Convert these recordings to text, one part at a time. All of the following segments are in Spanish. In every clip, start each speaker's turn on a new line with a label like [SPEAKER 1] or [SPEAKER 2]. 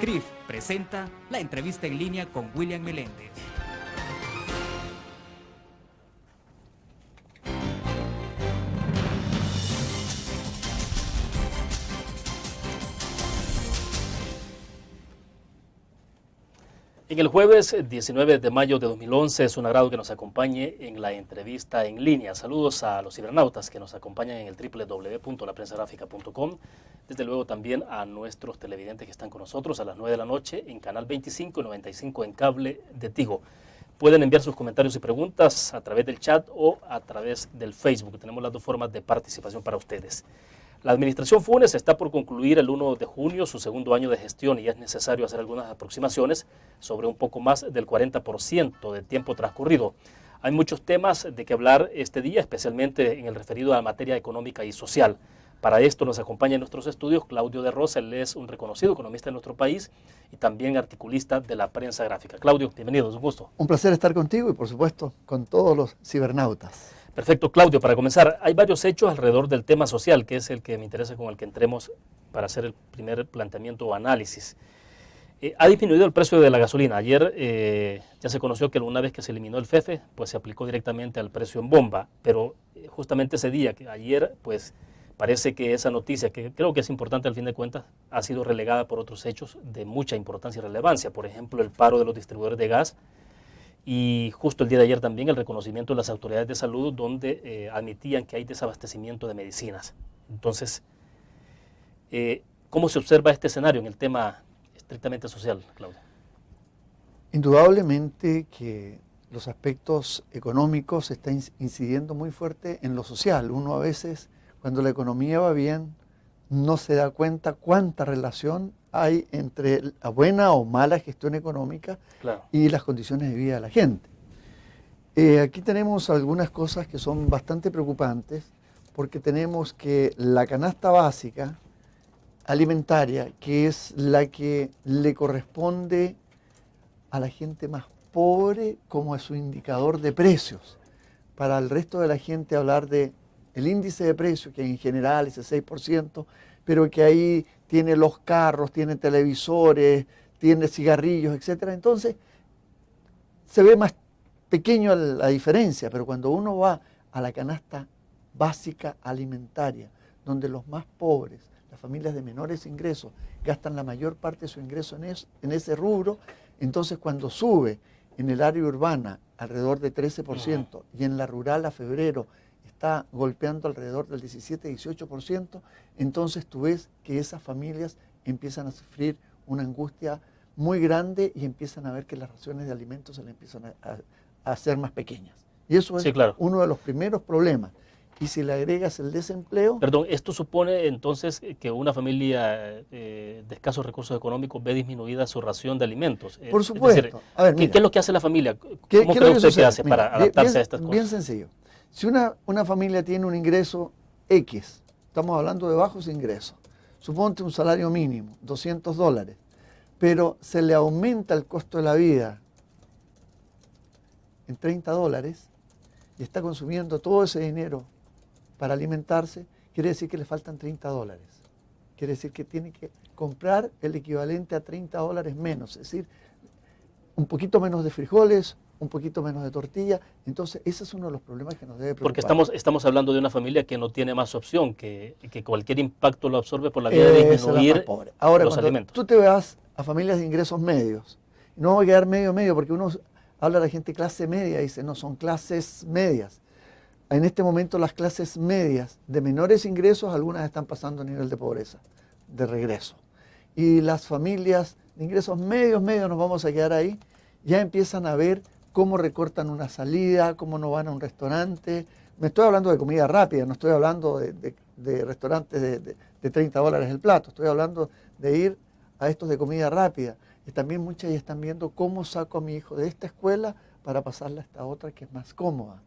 [SPEAKER 1] CRIF presenta la entrevista en línea con William Meléndez.
[SPEAKER 2] En el jueves 19 de mayo de 2011 es un agrado que nos acompañe en la entrevista en línea. Saludos a los cibernautas que nos acompañan en el www.laprensagráfica.com. Desde luego también a nuestros televidentes que están con nosotros a las 9 de la noche en Canal 25 y 95 en cable de Tigo. Pueden enviar sus comentarios y preguntas a través del chat o a través del Facebook. Tenemos las dos formas de participación para ustedes. La administración Funes está por concluir el 1 de junio su segundo año de gestión y es necesario hacer algunas aproximaciones sobre un poco más del 40% del tiempo transcurrido. Hay muchos temas de que hablar este día, especialmente en el referido a la materia económica y social. Para esto nos acompaña en nuestros estudios Claudio de Rosa. Él es un reconocido economista de nuestro país y también articulista de la prensa gráfica. Claudio, bienvenido, es un gusto.
[SPEAKER 3] Un placer estar contigo y por supuesto con todos los cibernautas.
[SPEAKER 2] Perfecto, Claudio, para comenzar, hay varios hechos alrededor del tema social, que es el que me interesa con el que entremos para hacer el primer planteamiento o análisis. Ha disminuido el precio de la gasolina. Ayer ya se conoció que una vez que se eliminó el FEFE, pues se aplicó directamente al precio en bomba, pero justamente ese día, que ayer, pues parece que esa noticia, que creo que es importante al fin de cuentas, ha sido relegada por otros hechos de mucha importancia y relevancia. Por ejemplo, el paro de los distribuidores de gas, y justo el día de ayer también el reconocimiento de las autoridades de salud donde admitían que hay desabastecimiento de medicinas. Entonces, ¿cómo se observa este escenario en el tema estrictamente social, Claudio?
[SPEAKER 3] Indudablemente que los aspectos económicos están incidiendo muy fuerte en lo social. Uno a veces, cuando la economía va bien, no se da cuenta cuánta relación hay entre la buena o mala gestión económica, claro, y las condiciones de vida de la gente. Aquí tenemos algunas cosas que son bastante preocupantes, porque tenemos que la canasta básica alimentaria, que es la que le corresponde a la gente más pobre como a su indicador de precios. Para el resto de la gente hablar de el índice de precios, que en general es el 6%, pero que ahí tiene los carros, tiene televisores, tiene cigarrillos, etc. Entonces, se ve más pequeño la diferencia, pero cuando uno va a la canasta básica alimentaria, donde los más pobres, las familias de menores ingresos, gastan la mayor parte de su ingreso en ese rubro, entonces cuando sube en el área urbana alrededor de 13% y en la rural a febrero está golpeando alrededor del 17-18%, entonces tú ves que esas familias empiezan a sufrir una angustia muy grande y empiezan a ver que las raciones de alimentos se le empiezan a hacer más pequeñas. Y eso es uno de los primeros problemas. Y si le agregas el desempleo...
[SPEAKER 2] Perdón, ¿esto supone entonces que una familia de escasos recursos económicos ve disminuida su ración de alimentos?
[SPEAKER 3] Por supuesto.
[SPEAKER 2] Es decir, a ver, ¿qué es lo que hace la familia? ¿Cómo cree usted que hace para adaptarse a estas cosas?
[SPEAKER 3] Bien sencillo. Si una familia tiene un ingreso X, estamos hablando de bajos ingresos, suponte un salario mínimo, $200, pero se le aumenta el costo de la vida en $30 y está consumiendo todo ese dinero para alimentarse, quiere decir que le faltan $30. Quiere decir que tiene que comprar el equivalente a $30 menos, es decir, un poquito menos de frijoles, un poquito menos de tortilla. Entonces ese es uno de los problemas que nos debe preocupar.
[SPEAKER 2] Porque estamos hablando de una familia que no tiene más opción, que cualquier impacto lo absorbe por la vía de disminuir los alimentos.
[SPEAKER 3] Tú te vas a familias de ingresos medios, no va a quedar medio, porque uno habla de la gente clase media y dice, no, son clases medias. En este momento las clases medias de menores ingresos, algunas están pasando a nivel de pobreza, de regreso. Y las familias de ingresos medios, nos vamos a quedar ahí, ya empiezan a ver cómo recortan una salida, cómo no van a un restaurante. Me estoy hablando de comida rápida, no estoy hablando de restaurantes de $30 el plato, estoy hablando de ir a estos de comida rápida. Y también muchas ya están viendo cómo saco a mi hijo de esta escuela para pasarla a esta otra que es más cómoda,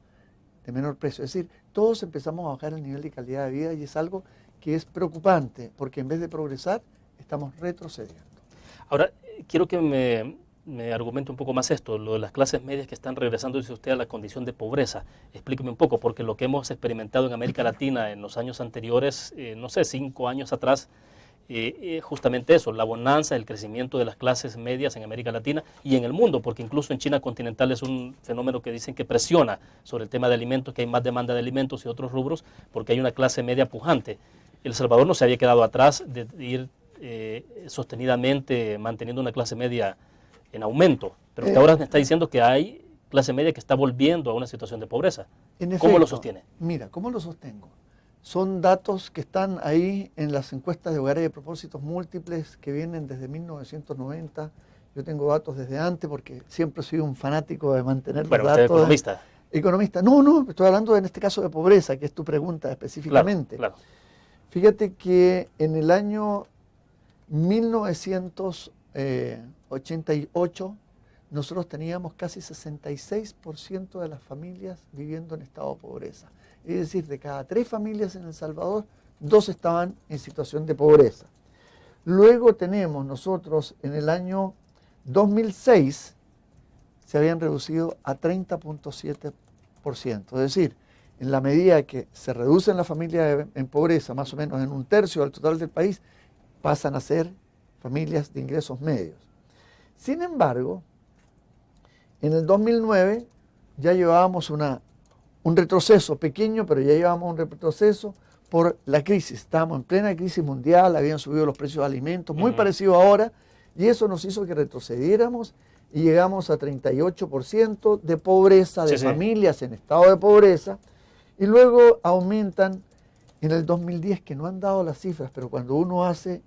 [SPEAKER 3] de menor precio. Es decir, todos empezamos a bajar el nivel de calidad de vida y es algo que es preocupante, porque en vez de progresar, estamos retrocediendo.
[SPEAKER 2] Ahora, quiero que me argumente un poco más esto, lo de las clases medias que están regresando, dice usted, a la condición de pobreza. Explíqueme un poco, porque lo que hemos experimentado en América Latina en los años anteriores, no sé, 5 años atrás, justamente eso, la bonanza, el crecimiento de las clases medias en América Latina y en el mundo, porque incluso en China continental es un fenómeno que dicen que presiona sobre el tema de alimentos, que hay más demanda de alimentos y otros rubros, porque hay una clase media pujante. El Salvador no se había quedado atrás de ir sostenidamente manteniendo una clase media en aumento, pero que ahora me está diciendo que hay clase media que está volviendo a una situación de pobreza. ¿Cómo lo sostiene?
[SPEAKER 3] Mira, ¿cómo lo sostengo? Son datos que están ahí en las encuestas de hogares de propósitos múltiples que vienen desde 1990. Yo tengo datos desde antes porque siempre he sido un fanático de mantener los datos.
[SPEAKER 2] Usted es economista.
[SPEAKER 3] Economista. No, estoy hablando en este caso de pobreza, que es tu pregunta específicamente.
[SPEAKER 2] Claro.
[SPEAKER 3] Fíjate que en el año 1988 nosotros teníamos casi 66% de las familias viviendo en estado de pobreza. Es decir, de cada 3 familias en El Salvador, 2 estaban en situación de pobreza. Luego tenemos nosotros en el año 2006, se habían reducido a 30.7%. Es decir, en la medida que se reducen las familias en pobreza, más o menos en 1/3 del total del país, pasan a ser familias de ingresos medios. Sin embargo, en el 2009 ya llevábamos un retroceso pequeño, pero ya llevábamos un retroceso por la crisis. Estábamos en plena crisis mundial, habían subido los precios de alimentos, muy parecido ahora, y eso nos hizo que retrocediéramos y llegamos a 38% de pobreza, de familias en estado de pobreza, y luego aumentan en el 2010, que no han dado las cifras, pero cuando uno hace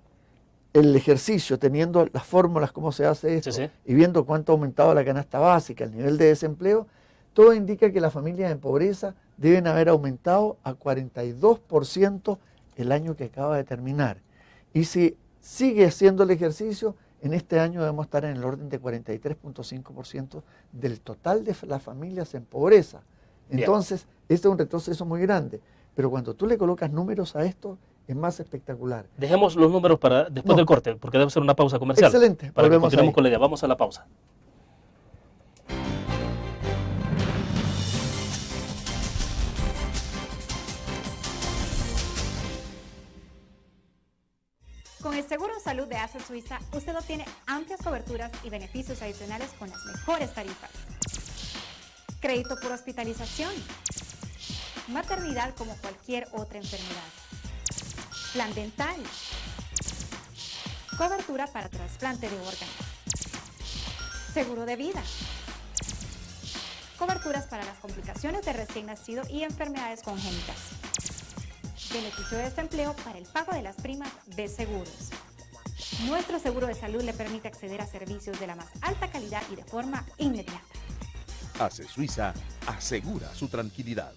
[SPEAKER 3] el ejercicio, teniendo las fórmulas, cómo se hace esto, y viendo cuánto ha aumentado la canasta básica, el nivel de desempleo, todo indica que las familias en pobreza deben haber aumentado a 42% el año que acaba de terminar. Y si sigue haciendo el ejercicio, en este año debemos estar en el orden de 43.5% del total de las familias en pobreza. Entonces, este es un retroceso muy grande. Pero cuando tú le colocas números a esto, es más espectacular.
[SPEAKER 2] Dejemos los números para después del corte, porque debe ser una pausa comercial.
[SPEAKER 3] Excelente.
[SPEAKER 2] Para que continuemos con la idea. Vamos a la pausa.
[SPEAKER 4] Con el Seguro de Salud de ASA Suiza, usted obtiene amplias coberturas y beneficios adicionales con las mejores tarifas. Crédito por hospitalización. Maternidad como cualquier otra enfermedad. Plan dental. Cobertura para trasplante de órganos. Seguro de vida. Coberturas para las complicaciones de recién nacido y enfermedades congénitas. Beneficio de desempleo para el pago de las primas de seguros. Nuestro seguro de salud le permite acceder a servicios de la más alta calidad y de forma inmediata.
[SPEAKER 5] ASE Suiza asegura su tranquilidad.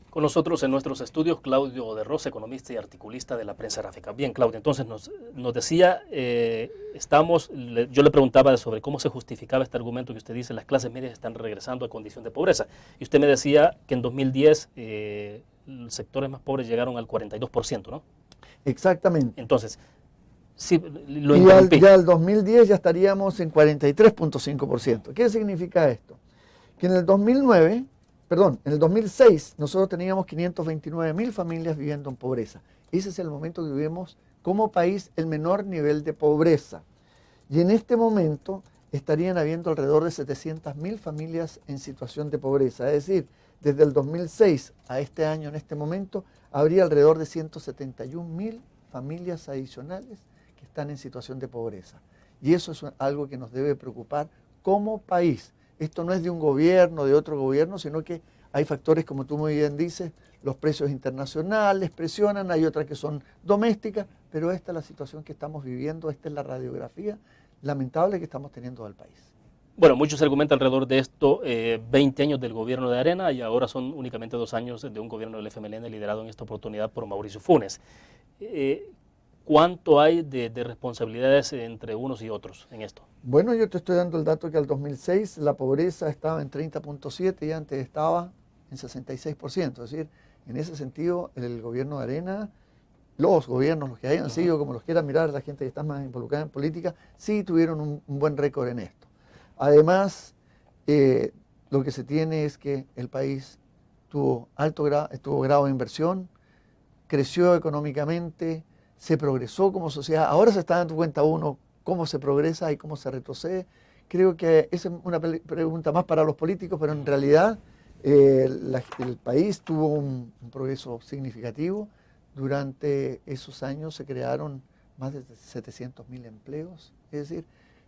[SPEAKER 2] Con nosotros en nuestros estudios Claudio de Rosa, economista y articulista de la prensa gráfica. Bien, Claudio, entonces nos decía, yo le preguntaba sobre cómo se justificaba este argumento que usted dice, las clases medias están regresando a condición de pobreza. Y usted me decía que en 2010 los sectores más pobres llegaron al 42%, ¿no?
[SPEAKER 3] Exactamente.
[SPEAKER 2] Entonces, sí, lo
[SPEAKER 3] interrumpí. Ya al 2010 ya estaríamos en 43.5%. ¿Qué significa esto? Que en el 2006 nosotros teníamos 529.000 familias viviendo en pobreza. Ese es el momento que vivimos como país el menor nivel de pobreza. Y en este momento estarían habiendo alrededor de 700.000 familias en situación de pobreza. Es decir, desde el 2006 a este año, en este momento, habría alrededor de 171.000 familias adicionales que están en situación de pobreza. Y eso es algo que nos debe preocupar como país. Esto no es de un gobierno, de otro gobierno, sino que hay factores, como tú muy bien dices, los precios internacionales presionan, hay otras que son domésticas, pero esta es la situación que estamos viviendo, esta es la radiografía lamentable que estamos teniendo del país.
[SPEAKER 2] Bueno, mucho se argumenta alrededor de esto, 20 años del gobierno de Arena y ahora son únicamente 2 años de un gobierno del FMLN liderado en esta oportunidad por Mauricio Funes. ¿Cuánto hay de responsabilidades entre unos y otros en esto?
[SPEAKER 3] Bueno, yo te estoy dando el dato que al 2006 la pobreza estaba en 30.7 y antes estaba en 66%. Es decir, en ese sentido, el gobierno de Arena, los gobiernos, los que hayan sido, como los quiera mirar, la gente que está más involucrada en política, sí tuvieron un buen récord en esto. Además, lo que se tiene es que el país tuvo grado de inversión, creció económicamente, se progresó como sociedad. Ahora se está dando cuenta uno cómo se progresa y cómo se retrocede. Creo que esa es una pregunta más para los políticos, pero en realidad el país tuvo un progreso significativo. Durante esos años se crearon más de 700.000 empleos. Es decir,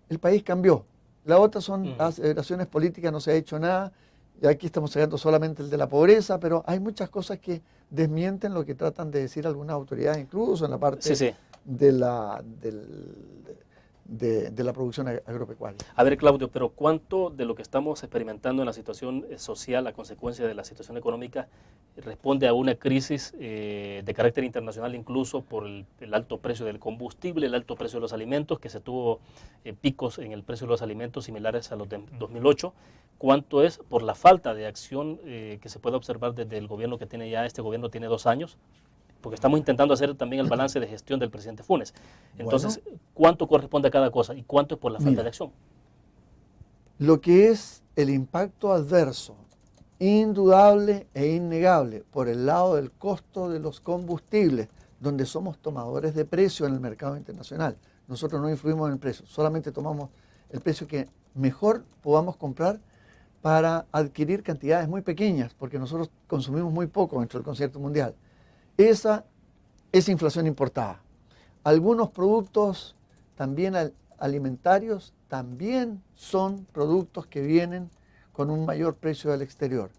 [SPEAKER 3] el país cambió. La otra son aceleraciones políticas, no se ha hecho nada. Y aquí estamos sacando solamente el de la pobreza, pero hay muchas cosas que desmienten lo que tratan de decir algunas autoridades, incluso en la parte de la producción agropecuaria.
[SPEAKER 2] A ver, Claudio, pero ¿cuánto de lo que estamos experimentando en la situación social, a consecuencia de la situación económica, responde a una crisis de carácter internacional, incluso por el alto precio del combustible, el alto precio de los alimentos, que se tuvo picos en el precio de los alimentos similares a los de 2008? ¿Cuánto es por la falta de acción que se puede observar desde el gobierno que tiene ya, este gobierno tiene 2 años? Porque estamos intentando hacer también el balance de gestión del presidente Funes. Entonces, bueno, ¿cuánto corresponde a cada cosa y cuánto es por la falta de acción?
[SPEAKER 3] Lo que es el impacto adverso, indudable e innegable, por el lado del costo de los combustibles, donde somos tomadores de precio en el mercado internacional. Nosotros no influimos en el precio, solamente tomamos el precio que mejor podamos comprar para adquirir cantidades muy pequeñas, porque nosotros consumimos muy poco dentro del concierto mundial. Esa es inflación importada. Algunos productos también alimentarios también son productos que vienen con un mayor precio del exterior.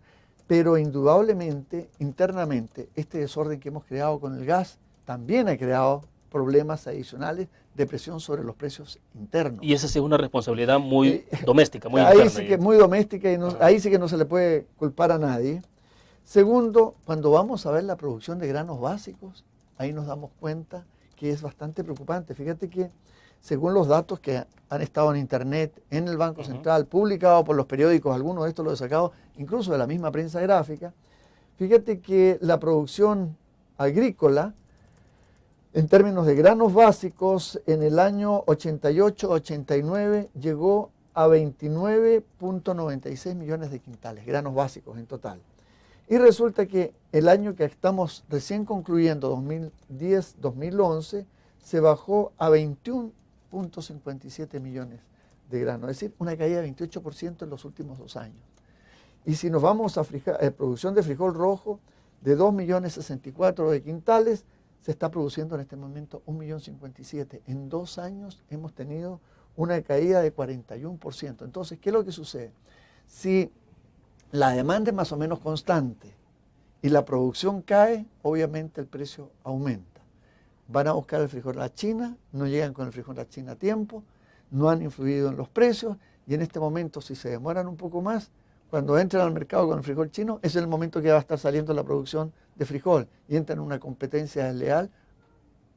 [SPEAKER 3] Pero indudablemente, internamente, este desorden que hemos creado con el gas también ha creado problemas adicionales de presión sobre los precios internos.
[SPEAKER 2] Y esa sí es una responsabilidad muy doméstica, muy
[SPEAKER 3] ahí
[SPEAKER 2] interna.
[SPEAKER 3] Sí que es muy doméstica y ahí sí que no se le puede culpar a nadie. Segundo, cuando vamos a ver la producción de granos básicos, ahí nos damos cuenta que es bastante preocupante. Fíjate que según los datos que han estado en internet, en el Banco Central, publicados por los periódicos, algunos de estos los he sacado incluso de la misma prensa gráfica, fíjate que la producción agrícola, en términos de granos básicos, en el año 88-89 llegó a 29.96 millones de quintales, granos básicos en total. Y resulta que el año que estamos recién concluyendo, 2010-2011, se bajó a 21.57 millones de granos, es decir, una caída de 28% en los últimos 2 años. Y si nos vamos a producción de frijol rojo, de 2.064.000 de quintales, se está produciendo en este momento 1.057.000. En 2 años hemos tenido una caída de 41%. Entonces, ¿qué es lo que sucede? Si la demanda es más o menos constante y la producción cae, obviamente el precio aumenta. Van a buscar el frijol a China, no llegan con el frijol a China a tiempo, no han influido en los precios y en este momento, si se demoran un poco más, cuando entran al mercado con el frijol chino, es el momento que va a estar saliendo la producción de frijol y entran en una competencia desleal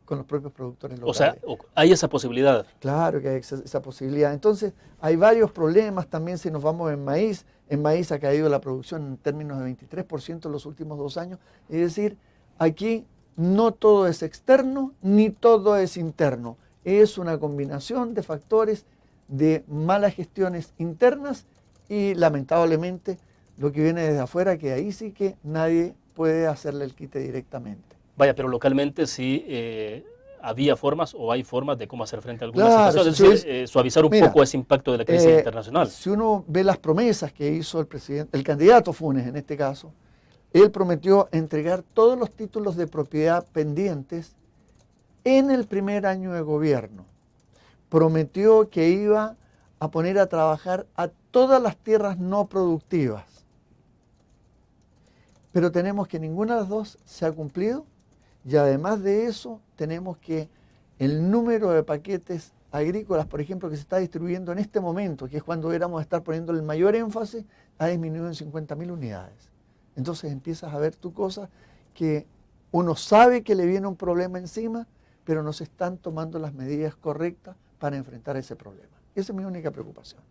[SPEAKER 3] con los propios productores locales.
[SPEAKER 2] O sea, hay esa posibilidad.
[SPEAKER 3] Claro que hay esa posibilidad. Entonces, hay varios problemas también si nos vamos en maíz. En maíz ha caído la producción en términos de 23% en los últimos 2 años. Es decir, aquí no todo es externo ni todo es interno. Es una combinación de factores de malas gestiones internas y lamentablemente lo que viene desde afuera, que ahí sí que nadie puede hacerle el quite directamente.
[SPEAKER 2] Vaya, pero localmente sí había formas o hay formas de cómo hacer frente a algunas situaciones, es decir, suavizar un poco ese impacto de la crisis internacional.
[SPEAKER 3] Si uno ve las promesas que hizo el candidato Funes en este caso, él prometió entregar todos los títulos de propiedad pendientes en el primer año de gobierno. Prometió que iba a poner a trabajar a todas las tierras no productivas. Pero tenemos que ninguna de las dos se ha cumplido y además de eso tenemos que el número de paquetes agrícolas, por ejemplo, que se está distribuyendo en este momento, que es cuando deberíamos estar poniendo el mayor énfasis, ha disminuido en 50.000 unidades. Entonces empiezas a ver tú cosas que uno sabe que le viene un problema encima, pero no se están tomando las medidas correctas para enfrentar ese problema. Esa es mi única preocupación.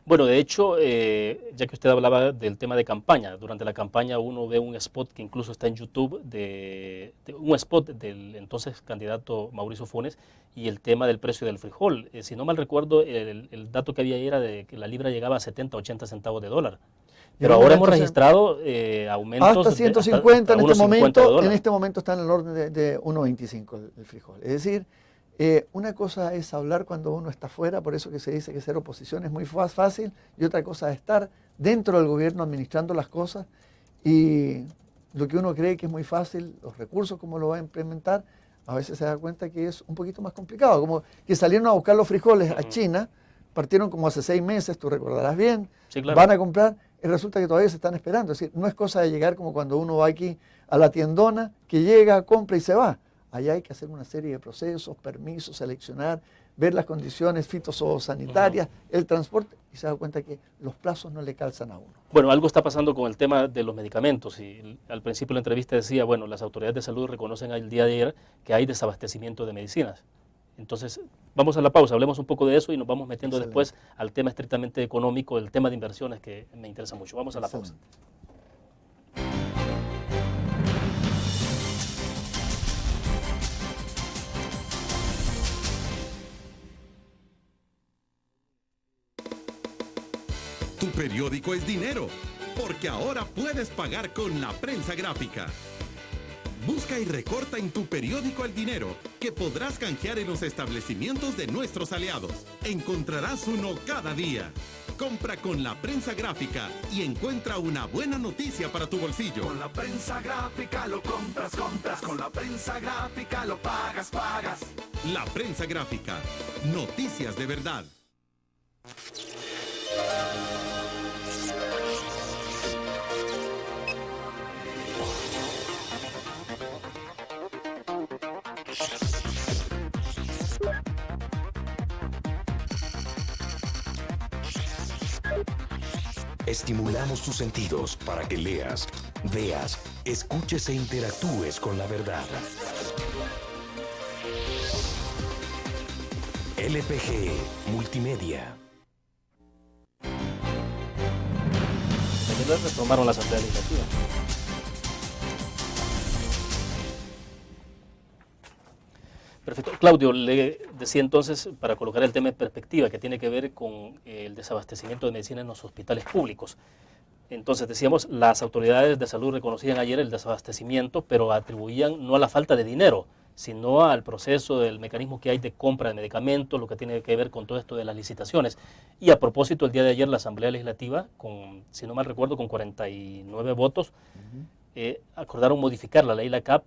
[SPEAKER 2] Bueno, de hecho, ya que usted hablaba del tema de campaña, durante la campaña uno ve un spot que incluso está en YouTube, un spot del entonces candidato Mauricio Funes, y el tema del precio del frijol. Si no mal recuerdo, el dato que había ahí era de que la libra llegaba a 70, 80 centavos de dólar. Pero ahora hemos registrado aumentos
[SPEAKER 3] hasta 150
[SPEAKER 2] hasta
[SPEAKER 3] en este momento.
[SPEAKER 2] en
[SPEAKER 3] este momento está en el orden de 1.25 el frijol. Es decir, una cosa es hablar cuando uno está fuera, por eso que se dice que ser oposición es muy fácil, y otra cosa es estar dentro del gobierno administrando las cosas, y lo que uno cree que es muy fácil, los recursos, cómo lo va a implementar, a veces se da cuenta que es un poquito más complicado, como que salieron a buscar los frijoles a China, partieron como hace 6 meses, tú recordarás bien,
[SPEAKER 2] sí, claro.
[SPEAKER 3] Van a comprar, y resulta que todavía se están esperando, es decir, no es cosa de llegar como cuando uno va aquí a la tiendona, que llega, compra y se va. Allá hay que hacer una serie de procesos, permisos, seleccionar, ver las condiciones fitosanitarias, el transporte, y se da cuenta que los plazos no le calzan a uno.
[SPEAKER 2] Bueno, algo está pasando con el tema de los medicamentos, y al principio de la entrevista decía, bueno, las autoridades de salud reconocen el día de ayer que hay desabastecimiento de medicinas. Entonces, vamos a la pausa, hablemos un poco de eso y nos vamos metiendo después al tema estrictamente económico, el tema de inversiones que me interesa mucho. Vamos a la pausa.
[SPEAKER 5] Tu periódico es dinero, porque ahora puedes pagar con la prensa gráfica. Busca y recorta en tu periódico el dinero, que podrás canjear en los establecimientos de nuestros aliados. Encontrarás uno cada día. Compra con la prensa gráfica y encuentra una buena noticia para tu bolsillo.
[SPEAKER 6] Con la prensa gráfica lo compras. Con la prensa gráfica lo pagas.
[SPEAKER 5] La prensa gráfica. Noticias de verdad.
[SPEAKER 7] Estimulamos tus sentidos para que leas, veas, escuches e interactúes con la verdad. LPG Multimedia.
[SPEAKER 2] Ayer retomaron la Asamblea Legislativa. Perfecto. Claudio, le decía entonces, para colocar el tema en perspectiva, que tiene que ver con el desabastecimiento de medicina en los hospitales públicos. Entonces, decíamos, las autoridades de salud reconocían ayer el desabastecimiento, pero atribuían no a la falta de dinero, sino al proceso del mecanismo que hay de compra de medicamentos, lo que tiene que ver con todo esto de las licitaciones. Y a propósito, el día de ayer la Asamblea Legislativa, si no mal recuerdo, con 49 votos, acordaron modificar la ley LACAP,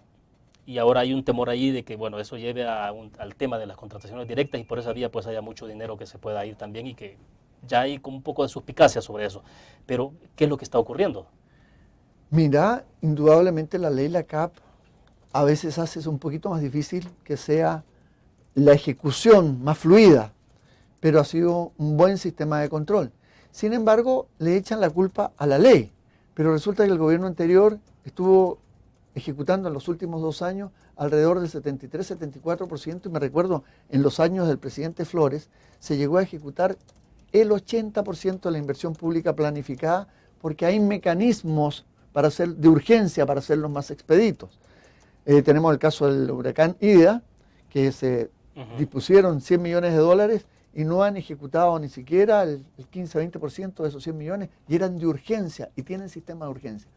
[SPEAKER 2] y ahora hay un temor ahí de que, bueno, eso lleve al tema de las contrataciones directas, y por esa vía pues haya mucho dinero que se pueda ir también, y que ya hay como un poco de suspicacia sobre eso. Pero, ¿qué es lo que está ocurriendo?
[SPEAKER 3] Mira, indudablemente la ley LACAP a veces hace un poquito más difícil que sea la ejecución más fluida, pero ha sido un buen sistema de control. Sin embargo, le echan la culpa a la ley, pero resulta que el gobierno anterior estuvo ejecutando en los últimos 2 años alrededor del 73-74%, y me recuerdo en los años del presidente Flores se llegó a ejecutar el 80% de la inversión pública planificada, porque hay mecanismos para de urgencia para hacerlos más expeditos. Tenemos el caso del huracán Ida, que se dispusieron 100 millones de dólares y no han ejecutado ni siquiera el 15-20% de esos 100 millones, y eran de urgencia y tienen sistema de urgencia.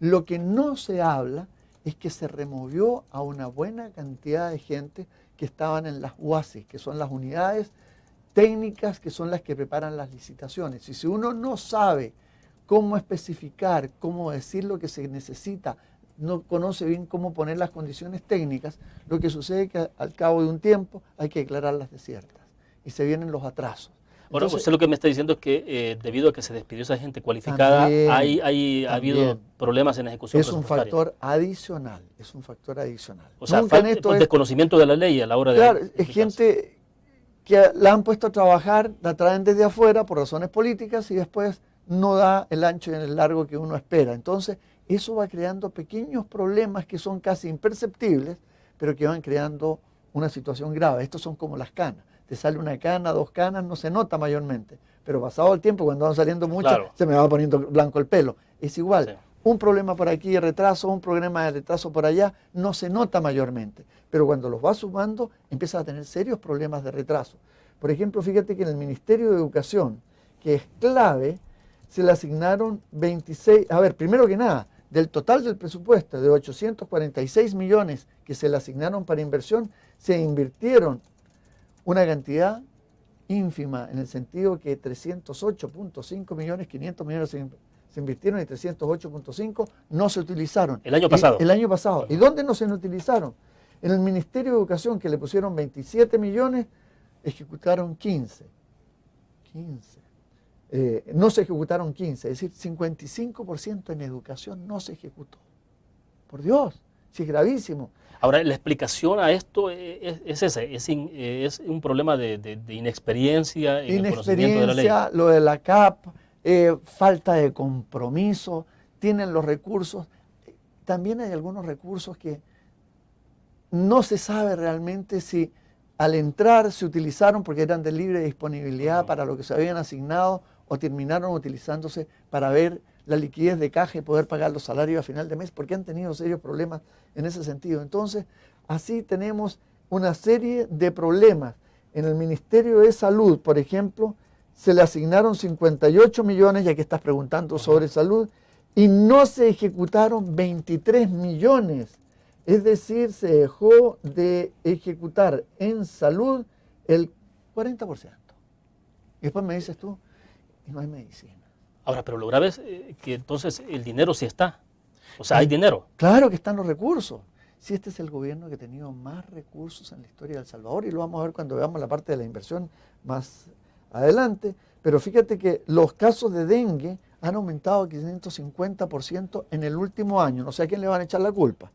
[SPEAKER 3] Lo que no se habla es que se removió a una buena cantidad de gente que estaban en las UASI, que son las unidades técnicas, que son las que preparan las licitaciones. Y si uno no sabe cómo especificar, cómo decir lo que se necesita, no conoce bien cómo poner las condiciones técnicas, lo que sucede es que al cabo de un tiempo hay que declararlas desiertas y se vienen los atrasos.
[SPEAKER 2] Ahora,
[SPEAKER 3] Entonces,
[SPEAKER 2] usted lo que me está diciendo es que debido a que se despidió esa gente cualificada, ha habido problemas en la ejecución presupuestaria.
[SPEAKER 3] Es un factor adicional.
[SPEAKER 2] O sea,
[SPEAKER 3] Nunca en esto
[SPEAKER 2] desconocimiento de la ley a la hora
[SPEAKER 3] claro,
[SPEAKER 2] de...
[SPEAKER 3] es gente que la han puesto a trabajar, la traen desde afuera por razones políticas y después no da el ancho y el largo que uno espera. Entonces, eso va creando pequeños problemas que son casi imperceptibles, pero que van creando una situación grave. Estos son como las canas. Te sale una cana, 2 canas, no se nota mayormente, pero pasado el tiempo, cuando van saliendo mucho,
[SPEAKER 2] claro,
[SPEAKER 3] se me va poniendo blanco el pelo. Es igual.
[SPEAKER 2] Sí.
[SPEAKER 3] Un problema por aquí de retraso, un problema de retraso por allá, no se nota mayormente. Pero cuando los vas sumando, empiezas a tener serios problemas de retraso. Por ejemplo, fíjate que en el Ministerio de Educación, que es clave, se le asignaron 26, primero que nada, del total del presupuesto de 846 millones que se le asignaron para inversión, se invirtieron una cantidad ínfima, en el sentido que 308.5 millones, 500 millones se invirtieron y 308.5 no se utilizaron.
[SPEAKER 2] El año pasado.
[SPEAKER 3] El año pasado. ¿Y dónde no se utilizaron? En el Ministerio de Educación, que le pusieron 27 millones, ejecutaron 15. No se ejecutaron 15, es decir, 55% en educación no se ejecutó. Por Dios, sí es gravísimo.
[SPEAKER 2] Ahora, la explicación a esto es ese, es un problema de inexperiencia en el conocimiento de la ley.
[SPEAKER 3] Inexperiencia, lo de la CAP, falta de compromiso, tienen los recursos. También hay algunos recursos que no se sabe realmente si al entrar se utilizaron porque eran de libre disponibilidad para lo que se habían asignado o terminaron utilizándose para ver la liquidez de caja y poder pagar los salarios a final de mes, porque han tenido serios problemas en ese sentido. Entonces, así tenemos una serie de problemas. En el Ministerio de Salud, por ejemplo, se le asignaron 58 millones, ya que estás preguntando sobre salud, y no se ejecutaron 23 millones. Es decir, se dejó de ejecutar en salud el 40%. Y después me dices tú, y no hay medicina.
[SPEAKER 2] Ahora, pero lo grave es que entonces el dinero sí está. O sea, hay dinero.
[SPEAKER 3] Claro que están los recursos. Si este es el gobierno que ha tenido más recursos en la historia de El Salvador, y lo vamos a ver cuando veamos la parte de la inversión más adelante, pero fíjate que los casos de dengue han aumentado 550% en el último año. No sé a quién le van a echar la culpa.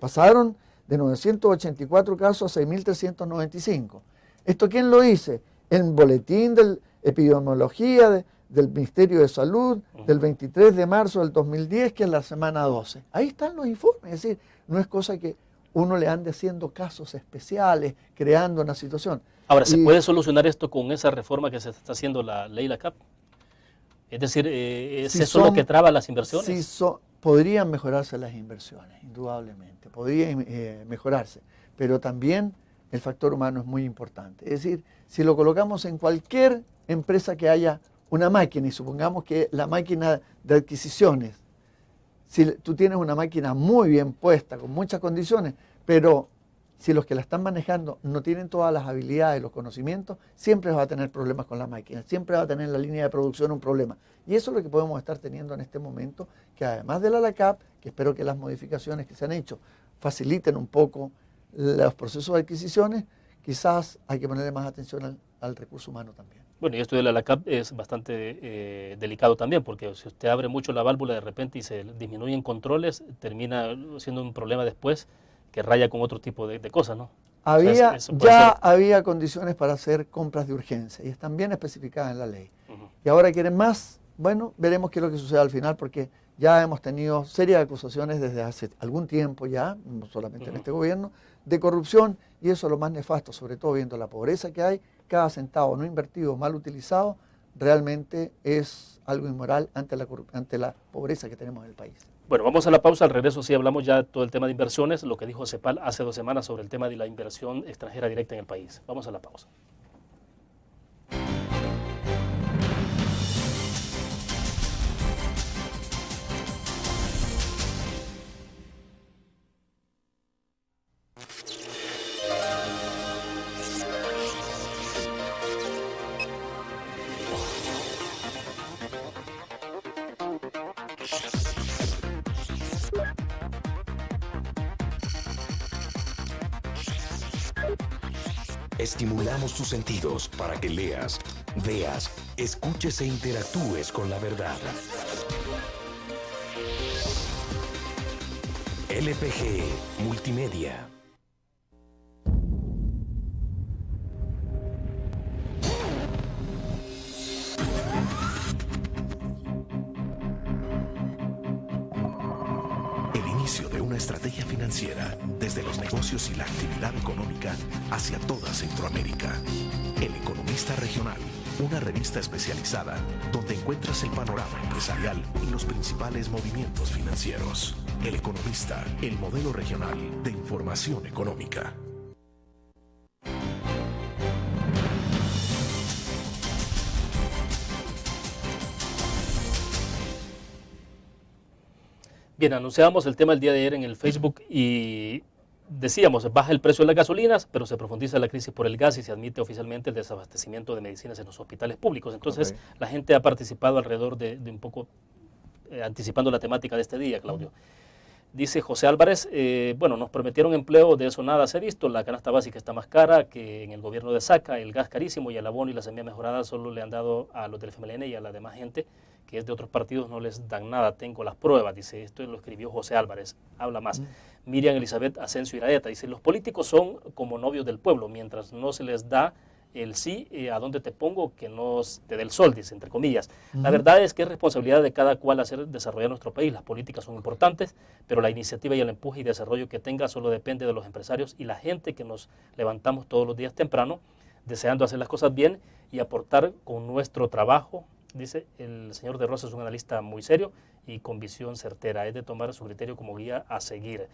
[SPEAKER 3] Pasaron de 984 casos a 6.395. ¿Esto quién lo dice? El boletín de epidemiología del Ministerio de Salud del 23 de marzo del 2010, que es la semana 12. Ahí están los informes. Es decir, no es cosa que uno le ande haciendo casos especiales, creando una situación.
[SPEAKER 2] Ahora, ¿se puede solucionar esto con esa reforma que se está haciendo la ley la CAP? Es decir, ¿es
[SPEAKER 3] si
[SPEAKER 2] eso lo que traba las inversiones?
[SPEAKER 3] Sí, podrían mejorarse las inversiones, indudablemente, podrían mejorarse, pero también el factor humano es muy importante. Es decir, si lo colocamos en cualquier empresa que haya una máquina, y supongamos que la máquina de adquisiciones, si tú tienes una máquina muy bien puesta, con muchas condiciones, pero si los que la están manejando no tienen todas las habilidades, los conocimientos, siempre va a tener problemas con la máquina, siempre va a tener la línea de producción un problema. Y eso es lo que podemos estar teniendo en este momento, que además de la LACAP, que espero que las modificaciones que se han hecho faciliten un poco los procesos de adquisiciones, quizás hay que ponerle más atención al recurso humano también.
[SPEAKER 2] Bueno, y esto de la LACAP es bastante delicado también, porque si usted abre mucho la válvula de repente y se disminuyen controles, termina siendo un problema después que raya con otro tipo de cosas, ¿no?
[SPEAKER 3] Había condiciones para hacer compras de urgencia y están bien especificadas en la ley. Y ahora quieren más. Bueno, veremos qué es lo que sucede al final, porque ya hemos tenido serias acusaciones desde hace algún tiempo ya, no solamente en este gobierno, de corrupción, y eso es lo más nefasto, sobre todo viendo la pobreza que hay. Cada centavo no invertido, mal utilizado, realmente es algo inmoral ante la pobreza que tenemos en el país.
[SPEAKER 2] Bueno, vamos a la pausa. Al regreso sí hablamos ya todo el tema de inversiones, lo que dijo CEPAL hace 2 semanas sobre el tema de la inversión extranjera directa en el país. Vamos a la pausa.
[SPEAKER 7] Estimulamos tus sentidos para que leas, veas, escuches e interactúes con la verdad. LPG Multimedia. inicio de una estrategia financiera desde los negocios y la actividad económica hacia toda Centroamérica. El Economista Regional, una revista especializada donde encuentras el panorama empresarial y los principales movimientos financieros. El Economista, el modelo regional de información económica.
[SPEAKER 2] Bien, anunciábamos el tema el día de ayer en el Facebook y decíamos, baja el precio de las gasolinas, pero se profundiza la crisis por el gas y se admite oficialmente el desabastecimiento de medicinas en los hospitales públicos. Entonces, la gente ha participado alrededor de un poco, anticipando la temática de este día, Claudio. Dice José Álvarez, bueno, nos prometieron empleo, de eso nada se ha visto, la canasta básica está más cara que en el gobierno de Saca, el gas carísimo y el abono y la semilla mejorada solo le han dado a los del FMLN y a la demás gente que es de otros partidos, no les dan nada, tengo las pruebas, dice, esto lo escribió José Álvarez, habla más. Miriam Elizabeth Asensio Iraeta dice, los políticos son como novios del pueblo, mientras no se les da el sí, a dónde te pongo, que no te dé el sol, dice, entre comillas. La verdad es que es responsabilidad de cada cual hacer desarrollar nuestro país, las políticas son importantes, pero la iniciativa y el empuje y desarrollo que tenga solo depende de los empresarios y la gente que nos levantamos todos los días temprano, deseando hacer las cosas bien y aportar con nuestro trabajo. Dice, el señor de Rosa es un analista muy serio y con visión certera, es de tomar su criterio como guía a seguir.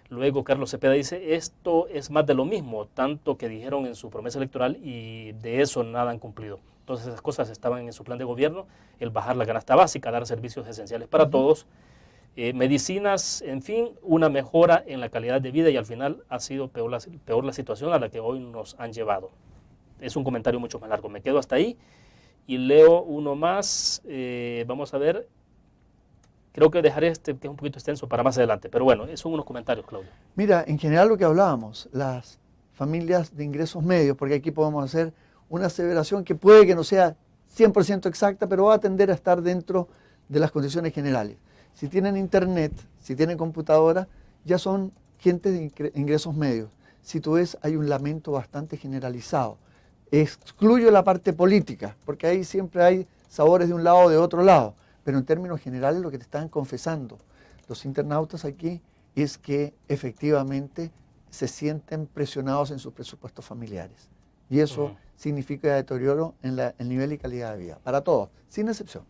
[SPEAKER 2] Luego Carlos Cepeda dice, esto es más de lo mismo, tanto que dijeron en su promesa electoral y de eso nada han cumplido. Entonces esas cosas estaban en su plan de gobierno, el bajar la canasta básica, dar servicios esenciales para todos, medicinas, en fin, una mejora en la calidad de vida y al final ha sido peor la situación a la que hoy nos han llevado. Es un comentario mucho más largo, me quedo hasta ahí. Y leo uno más, vamos a ver, creo que dejaré este que es un poquito extenso para más adelante, pero bueno, son unos comentarios, Claudio.
[SPEAKER 3] Mira, en general lo que hablábamos, las familias de ingresos medios, porque aquí podemos hacer una aseveración que puede que no sea 100% exacta, pero va a tender a estar dentro de las condiciones generales. Si tienen internet, si tienen computadora, ya son gente de ingresos medios. Si tú ves, hay un lamento bastante generalizado. Excluyo la parte política, porque ahí siempre hay sabores de un lado o de otro lado, pero en términos generales lo que te están confesando los internautas aquí es que efectivamente se sienten presionados en sus presupuestos familiares. Y eso significa deterioro en el nivel y calidad de vida, para todos, sin excepción.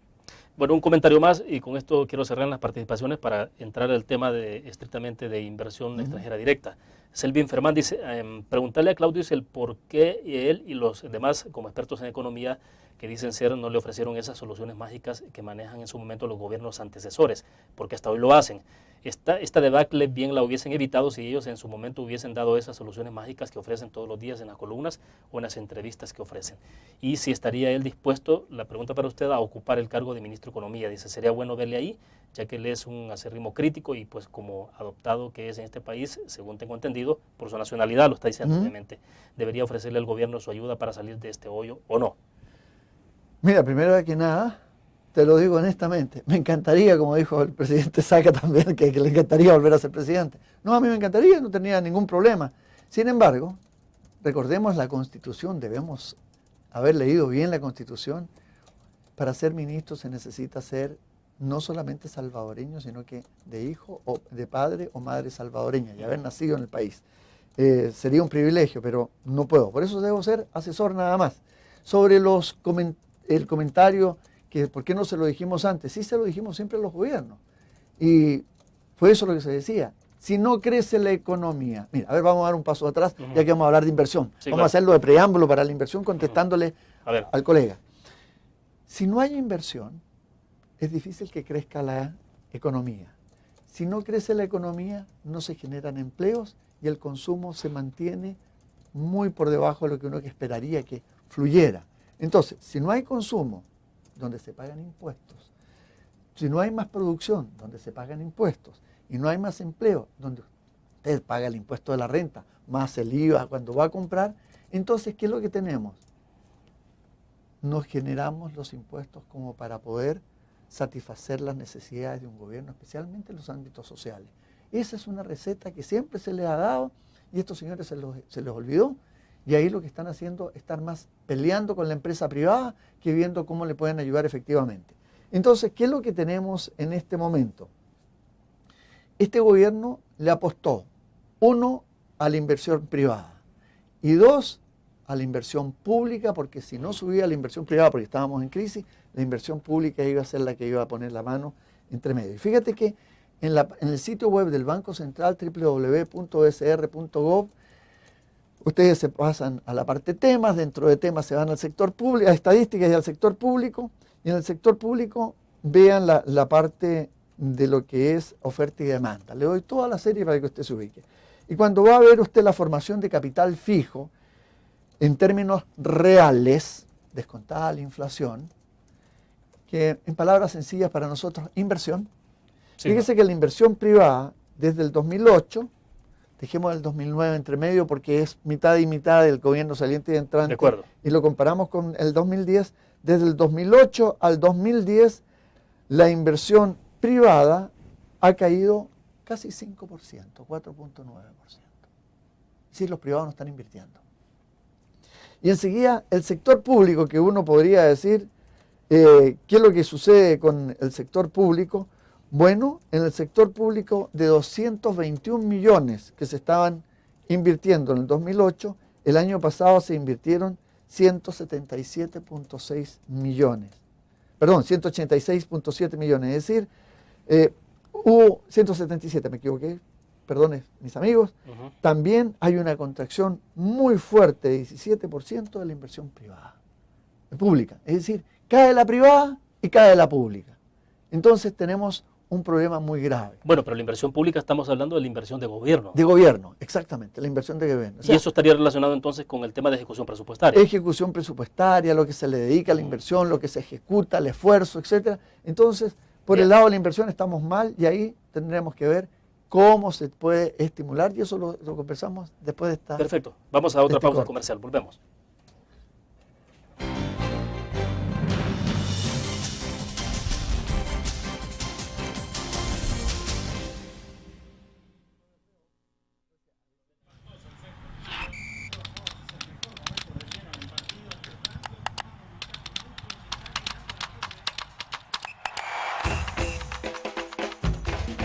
[SPEAKER 2] Bueno, un comentario más y con esto quiero cerrar las participaciones para entrar al tema estrictamente de inversión extranjera directa. Selvin Fermán dice, preguntarle a Claudio el por qué él y los demás como expertos en economía que dicen ser no le ofrecieron esas soluciones mágicas que manejan en su momento los gobiernos antecesores, porque hasta hoy lo hacen. Esta debacle bien la hubiesen evitado si ellos en su momento hubiesen dado esas soluciones mágicas que ofrecen todos los días en las columnas o en las entrevistas que ofrecen. Y si estaría él dispuesto, la pregunta para usted, a ocupar el cargo de ministro de Economía. Dice, sería bueno verle ahí, ya que él es un acérrimo crítico y pues como adoptado que es en este país, según tengo entendido, por su nacionalidad, lo está diciendo obviamente, debería ofrecerle al gobierno su ayuda para salir de este hoyo o no.
[SPEAKER 3] Mira, primero que nada, te lo digo honestamente, me encantaría, como dijo el presidente Saca también, que le encantaría volver a ser presidente. No, a mí me encantaría, no tenía ningún problema. Sin embargo, recordemos la Constitución, debemos haber leído bien la Constitución. Para ser ministro se necesita ser no solamente salvadoreño, sino que de hijo o de padre o madre salvadoreña y haber nacido en el país. Sería un privilegio, pero no puedo. Por eso debo ser asesor nada más. Sobre el comentario que por qué no se lo dijimos antes, sí se lo dijimos siempre a los gobiernos. Y fue eso lo que se decía. Si no crece la economía, mira, a ver, vamos a dar un paso atrás, ya que vamos a hablar de inversión. Sí, vamos a hacerlo de preámbulo para la inversión, contestándole al colega. Si no hay inversión, es difícil que crezca la economía. Si no crece la economía, no se generan empleos y el consumo se mantiene muy por debajo de lo que uno esperaría que fluyera. Entonces, si no hay consumo, donde se pagan impuestos, si no hay más producción, donde se pagan impuestos, y no hay más empleo, donde usted paga el impuesto de la renta, más el IVA cuando va a comprar, entonces, ¿qué es lo que tenemos? Nos generamos los impuestos como para poder satisfacer las necesidades de un gobierno, especialmente en los ámbitos sociales. Esa es una receta que siempre se les ha dado y a estos señores se les olvidó. Y ahí lo que están haciendo es estar más peleando con la empresa privada que viendo cómo le pueden ayudar efectivamente. Entonces, ¿qué es lo que tenemos en este momento? este gobierno le apostó, 1, a la inversión privada y 2, a la inversión pública, porque si no subía la inversión privada, porque estábamos en crisis, la inversión pública iba a ser la que iba a poner la mano entre medio. Y fíjate que en el sitio web del Banco Central, www.bcr.gov, ustedes se pasan a la parte temas, dentro de temas se van al sector público, a estadísticas y al sector público, y en el sector público vean la parte de lo que es oferta y demanda. Le doy toda la serie para que usted se ubique. Y cuando va a ver usted la formación de capital fijo, en términos reales, descontada la inflación, que en palabras sencillas para nosotros, inversión. Sí, fíjese que la inversión privada, desde el 2008, dejemos el 2009 entre medio porque es mitad y mitad del gobierno saliente y entrante,
[SPEAKER 2] de acuerdo,
[SPEAKER 3] y lo comparamos con el 2010, desde el 2008 al 2010, la inversión privada ha caído casi 5%, 4.9%. Es decir, los privados no están invirtiendo. Y enseguida el sector público, que uno podría decir, ¿qué es lo que sucede con el sector público? Bueno, en el sector público de 221 millones que se estaban invirtiendo en el 2008, el año pasado se invirtieron 177.6 millones. Perdón, 186.7 millones. Es decir, hubo 177, me equivoqué. Perdones, mis amigos, también hay una contracción muy fuerte de 17% de la inversión privada, pública. Es decir, cae la privada y cae la pública. Entonces tenemos un problema muy grave.
[SPEAKER 2] Bueno, pero la inversión pública estamos hablando de la inversión de gobierno.
[SPEAKER 3] De gobierno, exactamente, la inversión de gobierno. O sea,
[SPEAKER 2] y eso estaría relacionado entonces con el tema de ejecución presupuestaria.
[SPEAKER 3] Ejecución presupuestaria, lo que se le dedica a la inversión, lo que se ejecuta, el esfuerzo, etc. Entonces, por el lado de la inversión estamos mal y ahí tendremos que ver cómo se puede estimular, y eso lo conversamos después de esta...
[SPEAKER 2] Perfecto, vamos a otra pausa comercial, volvemos.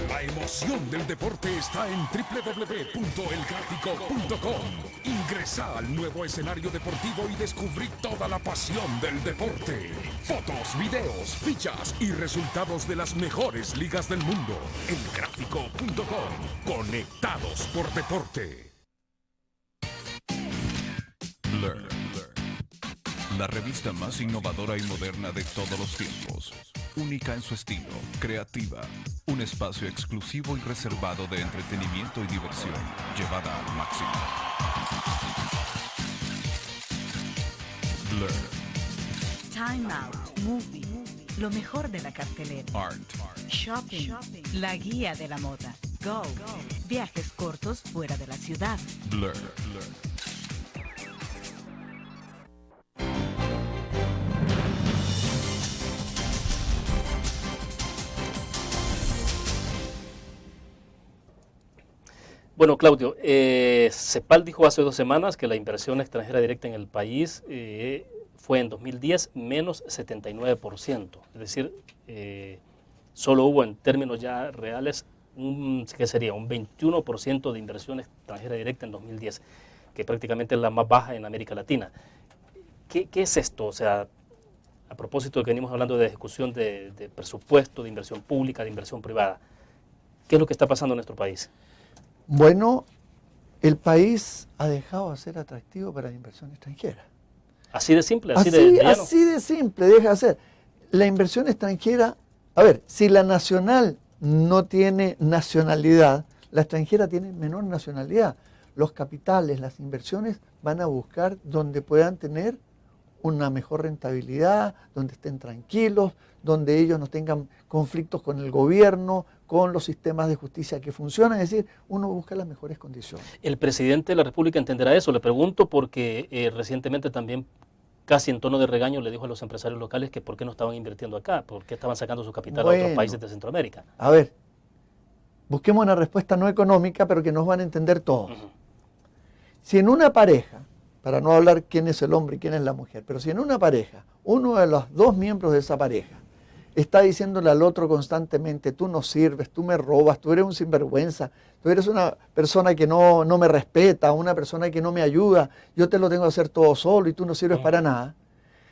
[SPEAKER 8] La emoción del deporte está en www.elgráfico.com. Ingresa al nuevo escenario deportivo y descubrí toda la pasión del deporte. Fotos, videos, fichas y resultados de las mejores ligas del mundo. Elgráfico.com. Conectados por deporte.
[SPEAKER 9] Blur. La revista más innovadora y moderna de todos los tiempos. Única en su estilo, creativa. Un espacio exclusivo y reservado de entretenimiento y diversión, llevada al máximo. Blur.
[SPEAKER 10] Time Out, Movie, lo mejor de la cartelera.
[SPEAKER 9] Art.
[SPEAKER 10] Shopping, la guía de la moda. Go, viajes cortos fuera de la ciudad.
[SPEAKER 9] Blur.
[SPEAKER 2] Bueno, Claudio, CEPAL dijo hace 2 semanas que la inversión extranjera directa en el país fue en 2010 menos 79%. Es decir, solo hubo en términos ya reales, ¿qué sería? Un 21% de inversión extranjera directa en 2010, que prácticamente es la más baja en América Latina. ¿Qué es esto? O sea, a propósito de que venimos hablando de ejecución de presupuesto, de inversión pública, de inversión privada, ¿qué es lo que está pasando en nuestro país?
[SPEAKER 3] Bueno, el país ha dejado de ser atractivo para la inversión extranjera.
[SPEAKER 2] Así de simple, así de llano.
[SPEAKER 3] Así de simple, deja de ser. La inversión extranjera, a ver, si la nacional no tiene nacionalidad, la extranjera tiene menor nacionalidad. Los capitales, las inversiones van a buscar donde puedan tener una mejor rentabilidad, donde estén tranquilos, donde ellos no tengan conflictos con el gobierno, con los sistemas de justicia que funcionan, es decir, uno busca las mejores condiciones.
[SPEAKER 2] ¿El presidente de la República entenderá eso? Le pregunto porque recientemente también, casi en tono de regaño, le dijo a los empresarios locales que por qué no estaban invirtiendo acá, por qué estaban sacando su capital a otros países de Centroamérica.
[SPEAKER 3] A ver, busquemos una respuesta no económica, pero que nos van a entender todos. Si en una pareja, para no hablar quién es el hombre y quién es la mujer, pero si en una pareja, uno de los 2 miembros de esa pareja está diciéndole al otro constantemente, tú no sirves, tú me robas, tú eres un sinvergüenza, tú eres una persona que no me respeta, una persona que no me ayuda, yo te lo tengo que hacer todo solo y tú no sirves para nada.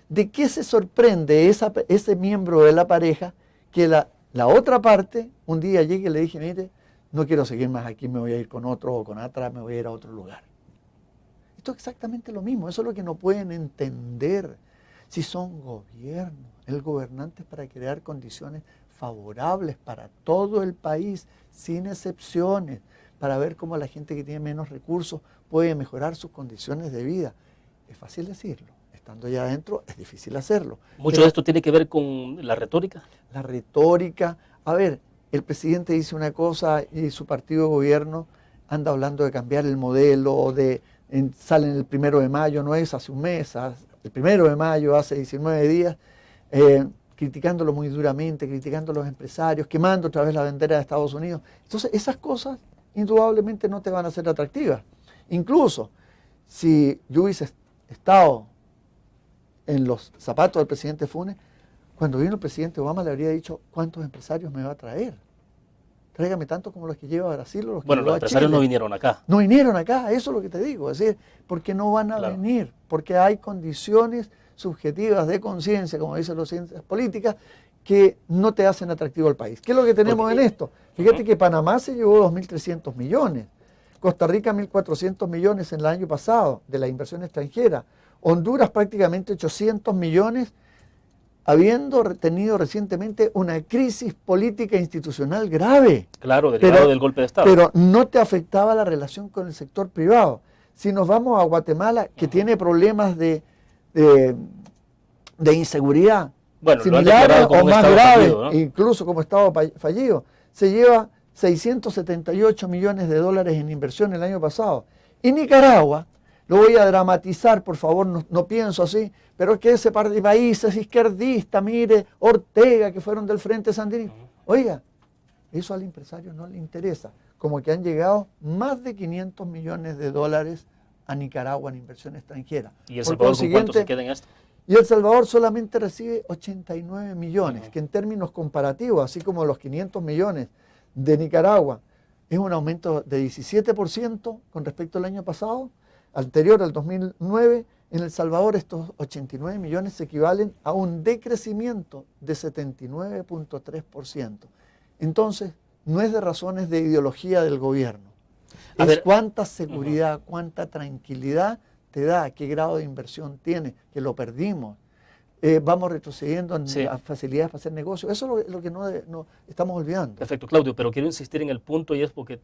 [SPEAKER 3] ¿De qué se sorprende ese miembro de la pareja que la otra parte un día llegue y le dije, mire, no quiero seguir más aquí, me voy a ir con otro o con otra, me voy a ir a otro lugar? Esto es exactamente lo mismo, eso es lo que no pueden entender. Si son gobiernos, el gobernante es para crear condiciones favorables para todo el país, sin excepciones, para ver cómo la gente que tiene menos recursos puede mejorar sus condiciones de vida. Es fácil decirlo, estando ya adentro es difícil hacerlo.
[SPEAKER 2] ¿Mucho de esto tiene que ver con la retórica?
[SPEAKER 3] La retórica, a ver, el presidente dice una cosa y su partido de gobierno anda hablando de cambiar el modelo, salen el 1 de mayo, no es hace un mes, el 1 de mayo, hace 19 días, criticándolo muy duramente, criticando a los empresarios, quemando otra vez la bandera de Estados Unidos. Entonces, esas cosas indudablemente no te van a ser atractivas. Incluso, si yo hubiese estado en los zapatos del presidente Funes, cuando vino el presidente Obama le habría dicho, ¿cuántos empresarios me va a traer? Tráigame tanto como los que lleva a Brasil o los que lleva a Chile.
[SPEAKER 2] Los empresarios no vinieron acá.
[SPEAKER 3] No vinieron acá, eso es lo que te digo. Es decir, porque no van a venir, porque hay condiciones subjetivas de conciencia, como dicen las ciencias políticas, que no te hacen atractivo al país. ¿Qué es lo que tenemos en esto? Fíjate que Panamá se llevó 2.300 millones, Costa Rica 1.400 millones en el año pasado de la inversión extranjera, Honduras prácticamente 800 millones, habiendo tenido recientemente una crisis política e institucional grave.
[SPEAKER 2] Claro, derivado del golpe de Estado.
[SPEAKER 3] Pero no te afectaba la relación con el sector privado. Si nos vamos a Guatemala, que tiene problemas de inseguridad similares o más graves, fallido, ¿no? Incluso como Estado fallido, se lleva 678 millones de dólares en inversión el año pasado. Y Nicaragua, lo voy a dramatizar, por favor, no pienso así, pero es que ese par de países izquierdistas, mire, Ortega, que fueron del Frente Sandinista. Oiga, eso al empresario no le interesa. Como que han llegado más de 500 millones de dólares a Nicaragua en inversión extranjera.
[SPEAKER 2] ¿Y El Salvador con cuánto se queda en esto?
[SPEAKER 3] Y El Salvador solamente recibe 89 millones, que en términos comparativos, así como los 500 millones de Nicaragua, es un aumento de 17% con respecto al año pasado, anterior al 2009. En El Salvador estos 89 millones se equivalen a un decrecimiento de 79.3%. Entonces, no es de razones de ideología del gobierno. Es cuánta seguridad, cuánta tranquilidad te da, qué grado de inversión tiene, que lo perdimos. Vamos retrocediendo en las facilidades para hacer negocios. Eso es lo que no estamos olvidando.
[SPEAKER 2] Perfecto, Claudio, pero quiero insistir en el punto y es porque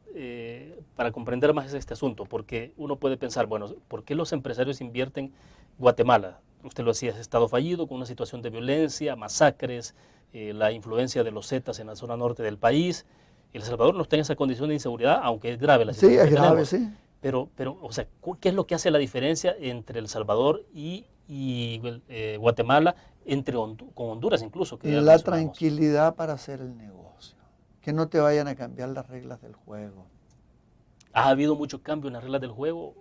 [SPEAKER 2] para comprender más este asunto, porque uno puede pensar, bueno, ¿por qué los empresarios invierten Guatemala? Usted lo decía, es estado fallido, con una situación de violencia, masacres, la influencia de los Zetas en la zona norte del país. El Salvador no está en esa condición de inseguridad, aunque es grave la situación.
[SPEAKER 3] Sí, es grave, sí.
[SPEAKER 2] Pero, o sea, ¿qué es lo que hace la diferencia entre El Salvador y Guatemala, con Honduras incluso?
[SPEAKER 3] La tranquilidad para hacer el negocio, que no te vayan a cambiar las reglas del juego.
[SPEAKER 2] ¿Ha habido mucho cambio en las reglas del juego?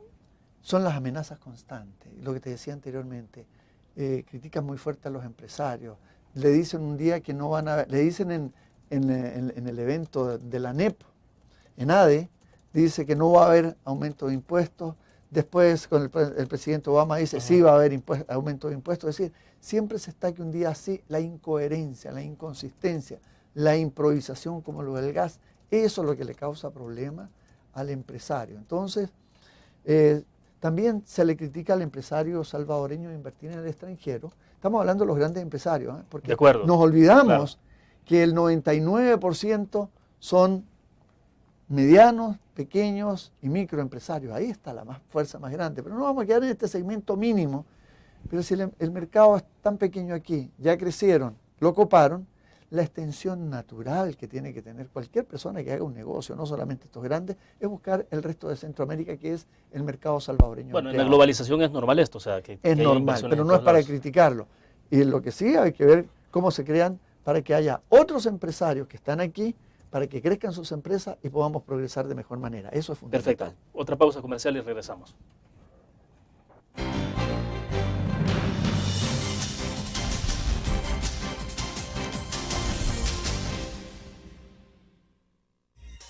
[SPEAKER 3] Son las amenazas constantes, lo que te decía anteriormente, critican muy fuerte a los empresarios, le dicen un día que no van a, le dicen en el evento de la NEP, en ADE, dice que no va a haber aumento de impuestos. Después, con el presidente Obama dice, sí va a haber aumento de impuestos. Es decir, siempre se está que un día así, la incoherencia, la inconsistencia, la improvisación como lo del gas, eso es lo que le causa problemas al empresario. Entonces, también se le critica al empresario salvadoreño de invertir en el extranjero. Estamos hablando de los grandes empresarios, porque nos olvidamos que el 99% son medianos, pequeños y microempresarios. Ahí está la fuerza más grande. Pero no vamos a quedar en este segmento mínimo. Pero si el mercado es tan pequeño aquí, ya crecieron, lo coparon, la extensión natural que tiene que tener cualquier persona que haga un negocio, no solamente estos grandes, es buscar el resto de Centroamérica, que es el mercado salvadoreño.
[SPEAKER 2] Bueno, en la globalización es normal esto, o sea, que
[SPEAKER 3] es normal, pero no es para criticarlo. Y lo que sí hay que ver cómo se crean para que haya otros empresarios que están aquí, para que crezcan sus empresas y podamos progresar de mejor manera. Eso es fundamental.
[SPEAKER 2] Perfecto. Otra pausa comercial y regresamos.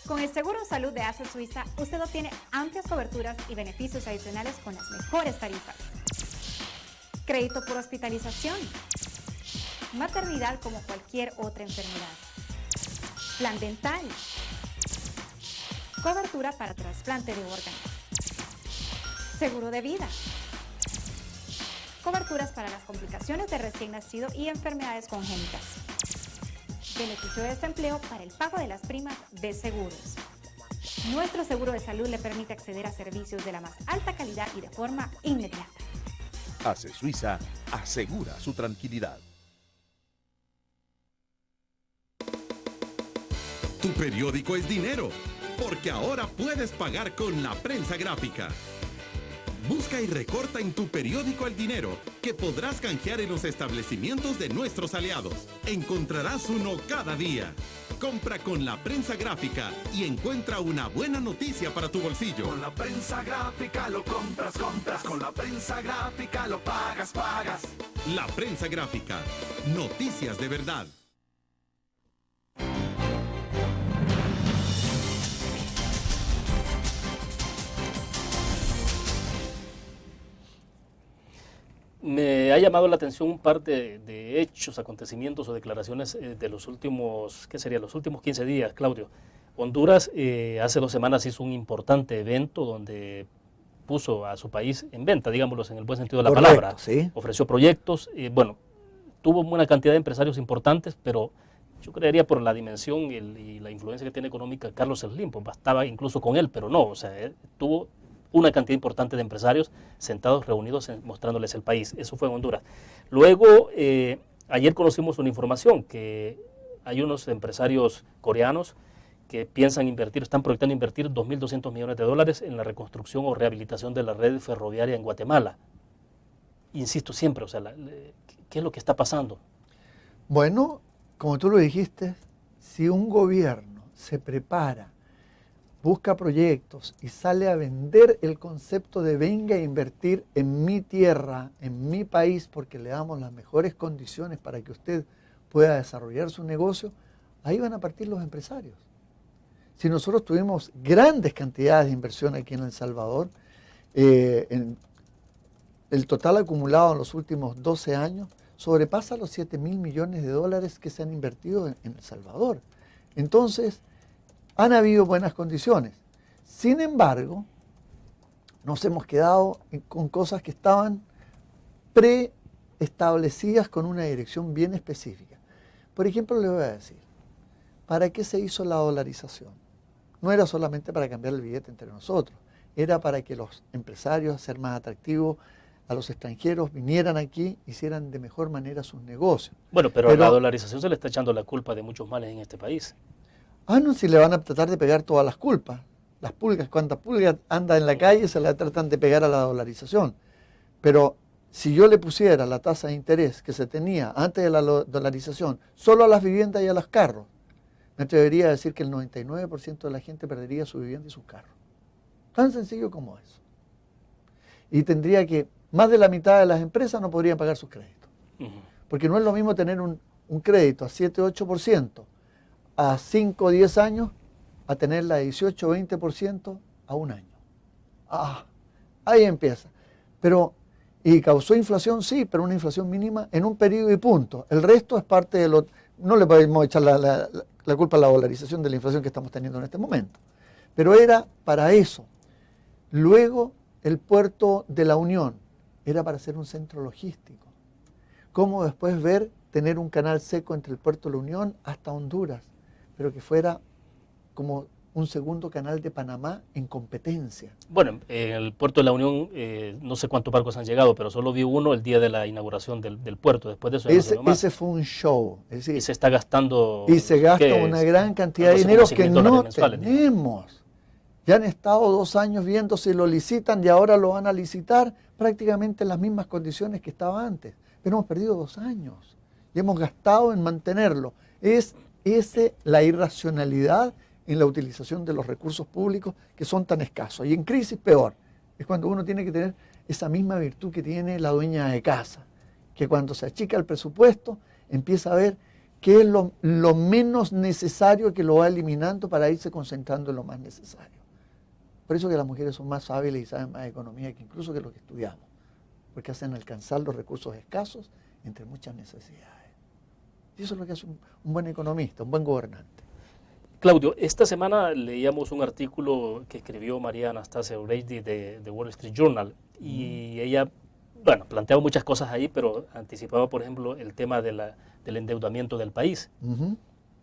[SPEAKER 4] Con el Seguro Salud de Asset Suiza, usted obtiene amplias coberturas y beneficios adicionales con las mejores tarifas. Crédito por hospitalización. Maternidad como cualquier otra enfermedad. Plan dental. Cobertura para trasplante de órganos. Seguro de vida. Coberturas para las complicaciones de recién nacido y enfermedades congénitas. Beneficio de desempleo para el pago de las primas de seguros. Nuestro seguro de salud le permite acceder a servicios de la más alta calidad y de forma inmediata.
[SPEAKER 11] Asset Suiza asegura su tranquilidad.
[SPEAKER 5] Tu periódico es dinero, porque ahora puedes pagar con la prensa gráfica. Busca y recorta en tu periódico el dinero que podrás canjear en los establecimientos de nuestros aliados. Encontrarás uno cada día. Compra con la prensa gráfica y encuentra una buena noticia para tu bolsillo.
[SPEAKER 6] Con la prensa gráfica lo compras, compras. Con la prensa gráfica lo pagas, pagas.
[SPEAKER 5] La prensa gráfica. Noticias de verdad.
[SPEAKER 2] Me ha llamado la atención un par de hechos, acontecimientos o declaraciones de los últimos, ¿qué sería? Los últimos 15 días, Claudio. Honduras hace 2 semanas hizo un importante evento donde puso a su país en venta, digámoslo en el buen sentido de la palabra.
[SPEAKER 3] Sí.
[SPEAKER 2] Ofreció proyectos, bueno, tuvo una cantidad de empresarios importantes, pero yo creería por la dimensión y la influencia que tiene económica Carlos Slim, pues bastaba incluso con él, pero no, o sea, tuvo una cantidad importante de empresarios sentados, reunidos, mostrándoles el país. Eso fue en Honduras. Luego, ayer conocimos una información que hay unos empresarios coreanos que piensan invertir, están proyectando invertir $2.200 millones en la reconstrucción o rehabilitación de la red ferroviaria en Guatemala. Insisto siempre, o sea, ¿qué es lo que está pasando?
[SPEAKER 3] Bueno, como tú lo dijiste, si un gobierno se prepara, busca proyectos y sale a vender el concepto de venga a invertir en mi tierra, en mi país, porque le damos las mejores condiciones para que usted pueda desarrollar su negocio, ahí van a partir los empresarios. Si nosotros tuvimos grandes cantidades de inversión aquí en El Salvador, el total acumulado en los últimos 12 años sobrepasa los $7.000 millones que se han invertido en El Salvador. Entonces, han habido buenas condiciones. Sin embargo, nos hemos quedado con cosas que estaban preestablecidas con una dirección bien específica. Por ejemplo, le voy a decir, ¿para qué se hizo la dolarización? No era solamente para cambiar el billete entre nosotros, era para que los empresarios, hacer más atractivos a los extranjeros, vinieran aquí, hicieran de mejor manera sus negocios.
[SPEAKER 2] Bueno, pero a la dolarización se le está echando la culpa de muchos males en este país.
[SPEAKER 3] Ah, no, si le van a tratar de pegar todas las culpas. Las pulgas, cuántas pulgas anda en la calle, se la tratan de pegar a la dolarización. Pero si yo le pusiera la tasa de interés que se tenía antes de la dolarización solo a las viviendas y a los carros, me atrevería a decir que el 99% de la gente perdería su vivienda y sus carros. Tan sencillo como eso. Y tendría que, más de la mitad de las empresas no podrían pagar sus créditos. Porque no es lo mismo tener un crédito a 7-8%, a 5 o 10 años, a tenerla a 18 o 20% a un año. Ahí empieza. Y causó inflación, sí, pero una inflación mínima en un periodo y punto. El resto es parte de lo... No le podemos echar la culpa a la dolarización de la inflación que estamos teniendo en este momento. Pero era para eso. Luego, el puerto de la Unión era para ser un centro logístico. ¿Cómo después tener un canal seco entre el puerto de la Unión hasta Honduras? Pero que fuera como un segundo canal de Panamá en competencia.
[SPEAKER 2] Bueno, en el puerto de la Unión no sé cuántos barcos han llegado, pero solo vi uno el día de la inauguración del puerto. Después de eso
[SPEAKER 3] ese fue un show. Es decir,
[SPEAKER 2] y se está gastando...
[SPEAKER 3] Y se gasta una gran cantidad de dinero que no tenemos. Ya han estado 2 años viendo si lo licitan y ahora lo van a licitar prácticamente en las mismas condiciones que estaba antes. Pero hemos perdido 2 años y hemos gastado en mantenerlo. Es la irracionalidad en la utilización de los recursos públicos que son tan escasos. Y en crisis peor, es cuando uno tiene que tener esa misma virtud que tiene la dueña de casa, que cuando se achica el presupuesto empieza a ver qué es lo menos necesario, que lo va eliminando para irse concentrando en lo más necesario. Por eso que las mujeres son más hábiles y saben más de economía que incluso que lo que estudiamos, porque hacen alcanzar los recursos escasos entre muchas necesidades. Y eso es lo que hace un buen economista, un buen gobernante.
[SPEAKER 2] Claudio, esta semana leíamos un artículo que escribió María Anastasia Ureydi de Wall Street Journal y ella, bueno, planteaba muchas cosas ahí, pero anticipaba, por ejemplo, el tema del endeudamiento del país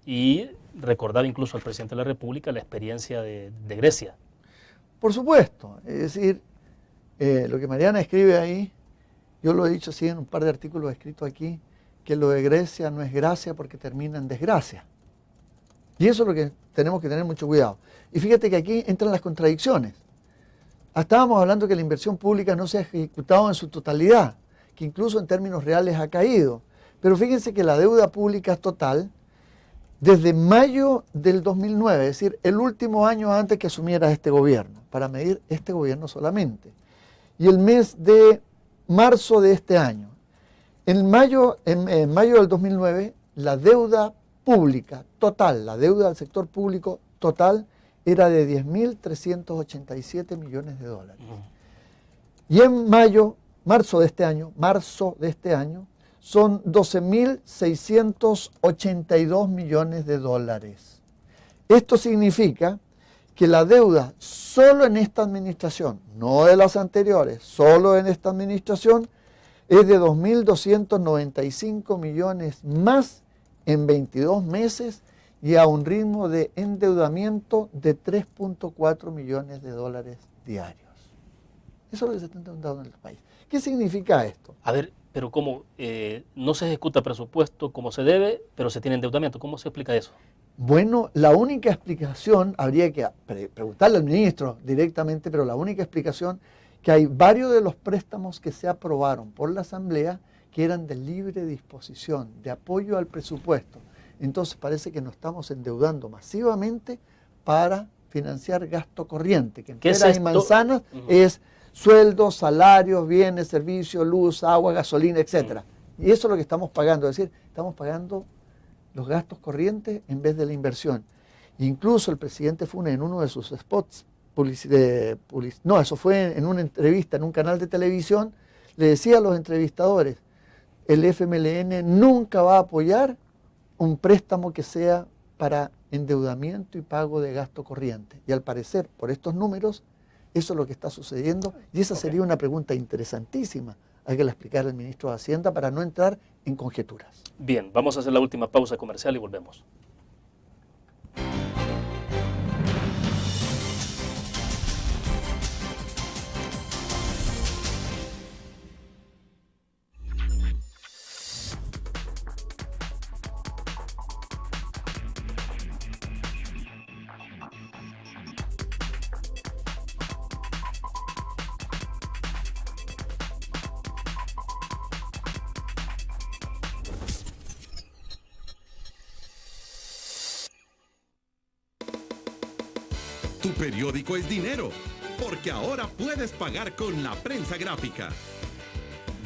[SPEAKER 2] y recordaba incluso al presidente de la República la experiencia de Grecia.
[SPEAKER 3] Por supuesto, es decir, lo que Mariana escribe ahí, yo lo he dicho así en un par de artículos escritos aquí, que lo de Grecia no es gracia porque termina en desgracia. Y eso es lo que tenemos que tener mucho cuidado. Y fíjate que aquí entran las contradicciones. Estábamos hablando que la inversión pública no se ha ejecutado en su totalidad, que incluso en términos reales ha caído. Pero fíjense que la deuda pública total, desde mayo del 2009, es decir, el último año antes que asumiera este gobierno, para medir este gobierno solamente, y el mes de marzo de este año, en mayo del 2009, la deuda pública total, la deuda del sector público total, era de 10.387 millones de dólares. Y en marzo de este año, son 12.682 millones de dólares. Esto significa que la deuda solo en esta administración, no de las anteriores, solo en esta administración, es de 2.295 millones más en 22 meses y a un ritmo de endeudamiento de 3.4 millones de dólares diarios. Eso es lo que se está endeudando en el país. ¿Qué significa esto?
[SPEAKER 2] A ver, pero ¿cómo no se ejecuta presupuesto como se debe, pero se tiene endeudamiento? ¿Cómo se explica eso?
[SPEAKER 3] Bueno, la única explicación, habría que preguntarle al ministro directamente, pero la única explicación que hay varios de los préstamos que se aprobaron por la Asamblea que eran de libre disposición, de apoyo al presupuesto. Entonces parece que nos estamos endeudando masivamente para financiar gasto corriente, que en peras y manzanas es sueldos, salarios, bienes, servicios, luz, agua, gasolina, etc. Y eso es lo que estamos pagando, es decir, estamos pagando los gastos corrientes en vez de la inversión. Incluso el presidente Funes en uno de sus spots, eso fue en una entrevista en un canal de televisión, le decía a los entrevistadores, el FMLN nunca va a apoyar un préstamo que sea para endeudamiento y pago de gasto corriente. Y al parecer, por estos números, eso es lo que está sucediendo. Y esa sería una pregunta interesantísima. Hay que la explicar al ministro de Hacienda para no entrar en conjeturas.
[SPEAKER 2] Bien, vamos a hacer la última pausa comercial y volvemos.
[SPEAKER 5] Tu periódico es dinero, porque ahora puedes pagar con la prensa gráfica.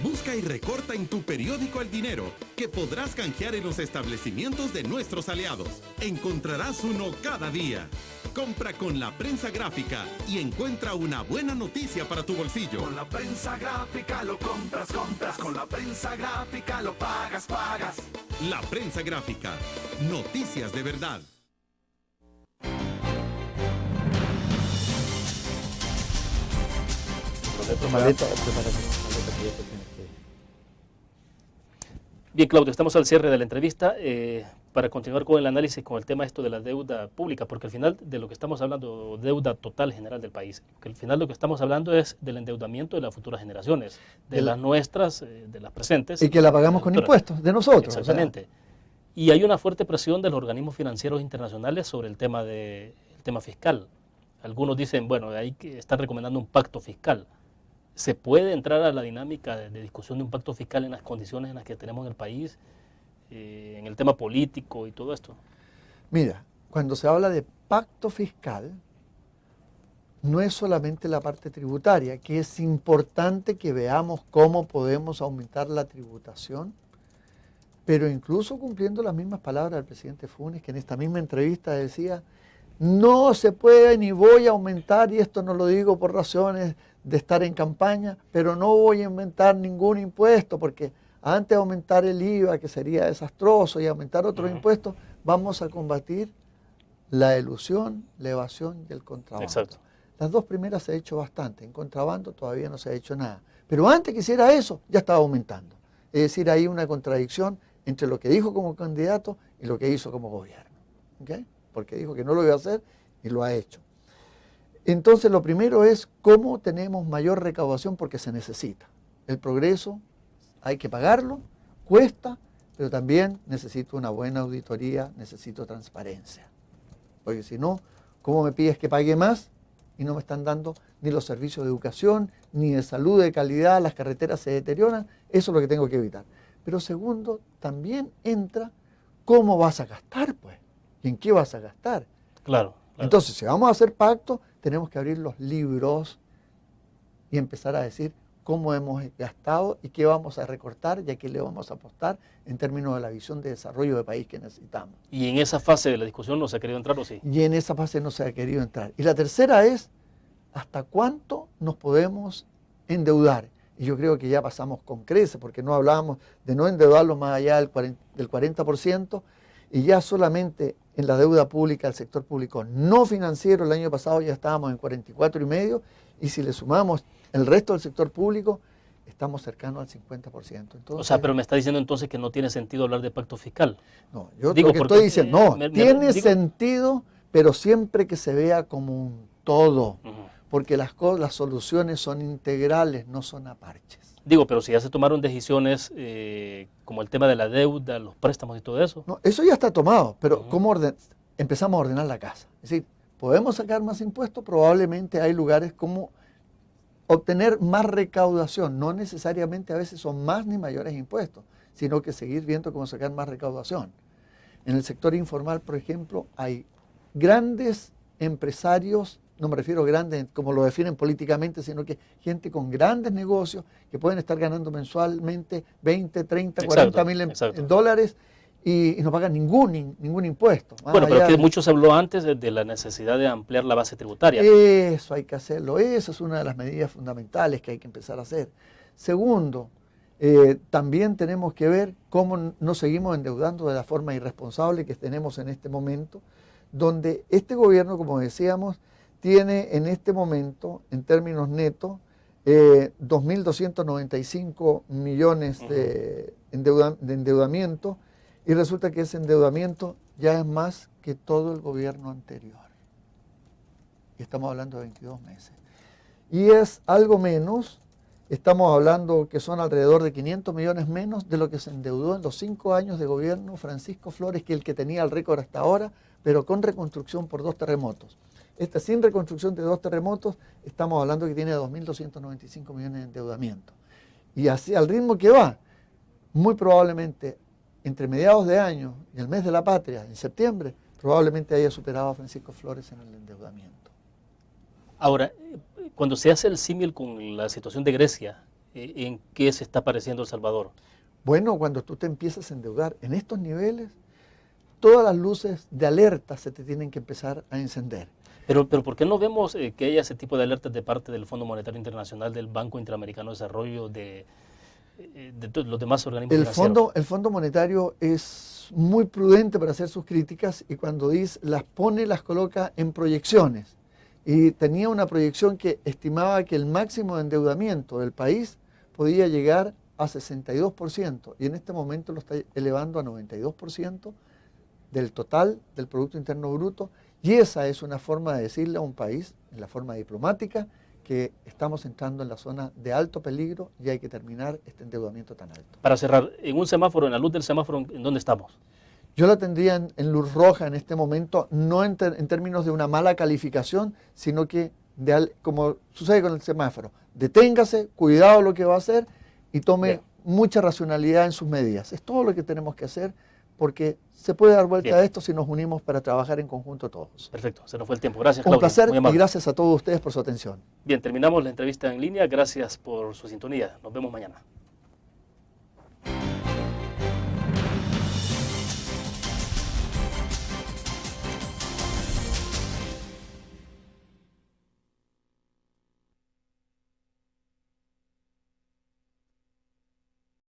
[SPEAKER 5] Busca y recorta en tu periódico El Dinero, que podrás canjear en los establecimientos de nuestros aliados. Encontrarás uno cada día. Compra con la prensa gráfica y encuentra una buena noticia para tu bolsillo.
[SPEAKER 6] Con la prensa gráfica lo compras. Con la prensa gráfica lo pagas.
[SPEAKER 5] La prensa gráfica. Noticias de verdad.
[SPEAKER 2] Bien, Claudio, estamos al cierre de la entrevista para continuar con el análisis con el tema esto de la deuda pública, porque al final de lo que estamos hablando, deuda total general del país, que al final lo que estamos hablando es del endeudamiento de las futuras generaciones, de las nuestras, de las presentes.
[SPEAKER 3] Y que la pagamos con impuestos, de nosotros.
[SPEAKER 2] Exactamente. O sea. Y hay una fuerte presión de los organismos financieros internacionales sobre el tema fiscal. Algunos dicen, bueno, ahí que están recomendando un pacto fiscal. ¿Se puede entrar a la dinámica de discusión de un pacto fiscal en las condiciones en las que tenemos en el país, en el tema político y todo esto?
[SPEAKER 3] Mira, cuando se habla de pacto fiscal, no es solamente la parte tributaria, que es importante que veamos cómo podemos aumentar la tributación, pero incluso cumpliendo las mismas palabras del presidente Funes, que en esta misma entrevista decía, no se puede ni voy a aumentar, y esto no lo digo por razones de estar en campaña, pero no voy a aumentar ningún impuesto, porque antes de aumentar el IVA, que sería desastroso, y aumentar otros impuestos, vamos a combatir la elusión, la evasión y el contrabando.
[SPEAKER 2] Exacto.
[SPEAKER 3] Las dos primeras se ha hecho bastante, en contrabando todavía no se ha hecho nada. Pero antes que hiciera eso, ya estaba aumentando. Es decir, hay una contradicción entre lo que dijo como candidato y lo que hizo como gobierno. ¿Okay? Porque dijo que no lo iba a hacer y lo ha hecho. Entonces, lo primero es cómo tenemos mayor recaudación porque se necesita. El progreso hay que pagarlo, cuesta, pero también necesito una buena auditoría, necesito transparencia. Porque si no, ¿cómo me pides que pague más? Y no me están dando ni los servicios de educación, ni de salud de calidad, las carreteras se deterioran, eso es lo que tengo que evitar. Pero segundo, también entra cómo vas a gastar, pues, y en qué vas a gastar.
[SPEAKER 2] Claro.
[SPEAKER 3] Entonces, si vamos a hacer pacto, tenemos que abrir los libros y empezar a decir cómo hemos gastado y qué vamos a recortar y a qué le vamos a apostar en términos de la visión de desarrollo de país que necesitamos.
[SPEAKER 2] ¿Y en esa fase de la discusión no se ha querido entrar o sí?
[SPEAKER 3] Y en esa fase no se ha querido entrar. Y la tercera es, ¿hasta cuánto nos podemos endeudar? Y yo creo que ya pasamos con creces, porque no hablábamos de no endeudarlos más allá del 40%, y ya solamente en la deuda pública del sector público no financiero, el año pasado ya estábamos en 44,5%, y si le sumamos el resto del sector público, estamos cercanos al 50%. Entonces,
[SPEAKER 2] o sea, pero me está diciendo entonces que no tiene sentido hablar de pacto fiscal.
[SPEAKER 3] No, yo digo, lo que estoy diciendo, no, tiene sentido, pero siempre que se vea como un todo, porque las soluciones son integrales, no son a parches.
[SPEAKER 2] Digo, pero si ya se tomaron decisiones como el tema de la deuda, los préstamos y todo eso.
[SPEAKER 3] No, eso ya está tomado, pero ¿cómo empezamos a ordenar la casa? Es decir, ¿podemos sacar más impuestos? Probablemente hay lugares como obtener más recaudación. No necesariamente a veces son más ni mayores impuestos, sino que seguir viendo cómo sacar más recaudación. En el sector informal, por ejemplo, hay grandes empresarios, no me refiero a grandes como lo definen políticamente, sino que gente con grandes negocios que pueden estar ganando mensualmente 20, 30, 40 mil dólares y no pagan ningún impuesto.
[SPEAKER 2] Bueno, pero que mucho se habló antes de la necesidad de ampliar la base tributaria.
[SPEAKER 3] Eso hay que hacerlo, eso es una de las medidas fundamentales que hay que empezar a hacer. Segundo, también tenemos que ver cómo nos seguimos endeudando de la forma irresponsable que tenemos en este momento, donde este gobierno, como decíamos, tiene en este momento, en términos netos, 2.295 millones de endeudamiento, y resulta que ese endeudamiento ya es más que todo el gobierno anterior. Y estamos hablando de 22 meses. Y es algo menos, estamos hablando que son alrededor de 500 millones menos de lo que se endeudó en los 5 años de gobierno Francisco Flores, que es el que tenía el récord hasta ahora, pero con reconstrucción por 2 terremotos. Sin reconstrucción de 2 terremotos, estamos hablando que tiene 2.295 millones de endeudamiento. Y así, al ritmo que va, muy probablemente entre mediados de año y el mes de la patria, en septiembre, probablemente haya superado a Francisco Flores en el endeudamiento.
[SPEAKER 2] Ahora, cuando se hace el símil con la situación de Grecia, ¿en qué se está pareciendo El Salvador?
[SPEAKER 3] Bueno, cuando tú te empiezas a endeudar en estos niveles, todas las luces de alerta se te tienen que empezar a encender.
[SPEAKER 2] Pero ¿por qué no vemos que haya ese tipo de alertas de parte del Fondo Monetario Internacional, del Banco Interamericano de Desarrollo, de los demás organismos financieros?
[SPEAKER 3] El Fondo Monetario es muy prudente para hacer sus críticas y cuando las coloca en proyecciones. Y tenía una proyección que estimaba que el máximo de endeudamiento del país podía llegar a 62% y en este momento lo está elevando a 92% del total del Producto Interno Bruto. Y esa es una forma de decirle a un país, en la forma diplomática, que estamos entrando en la zona de alto peligro y hay que terminar este endeudamiento tan alto.
[SPEAKER 2] Para cerrar, en un semáforo, en la luz del semáforo, ¿en dónde estamos?
[SPEAKER 3] Yo la tendría en luz roja en este momento, no en términos de una mala calificación, sino que, como sucede con el semáforo, deténgase, cuidado lo que va a hacer y tome mucha racionalidad en sus medidas. Es todo lo que tenemos que hacer, porque se puede dar vuelta a esto si nos unimos para trabajar en conjunto todos.
[SPEAKER 2] Perfecto, se nos fue el tiempo. Gracias, Claudio.
[SPEAKER 3] Un placer y gracias a todos ustedes por su atención.
[SPEAKER 2] Bien, terminamos la entrevista en línea. Gracias por su sintonía. Nos vemos mañana.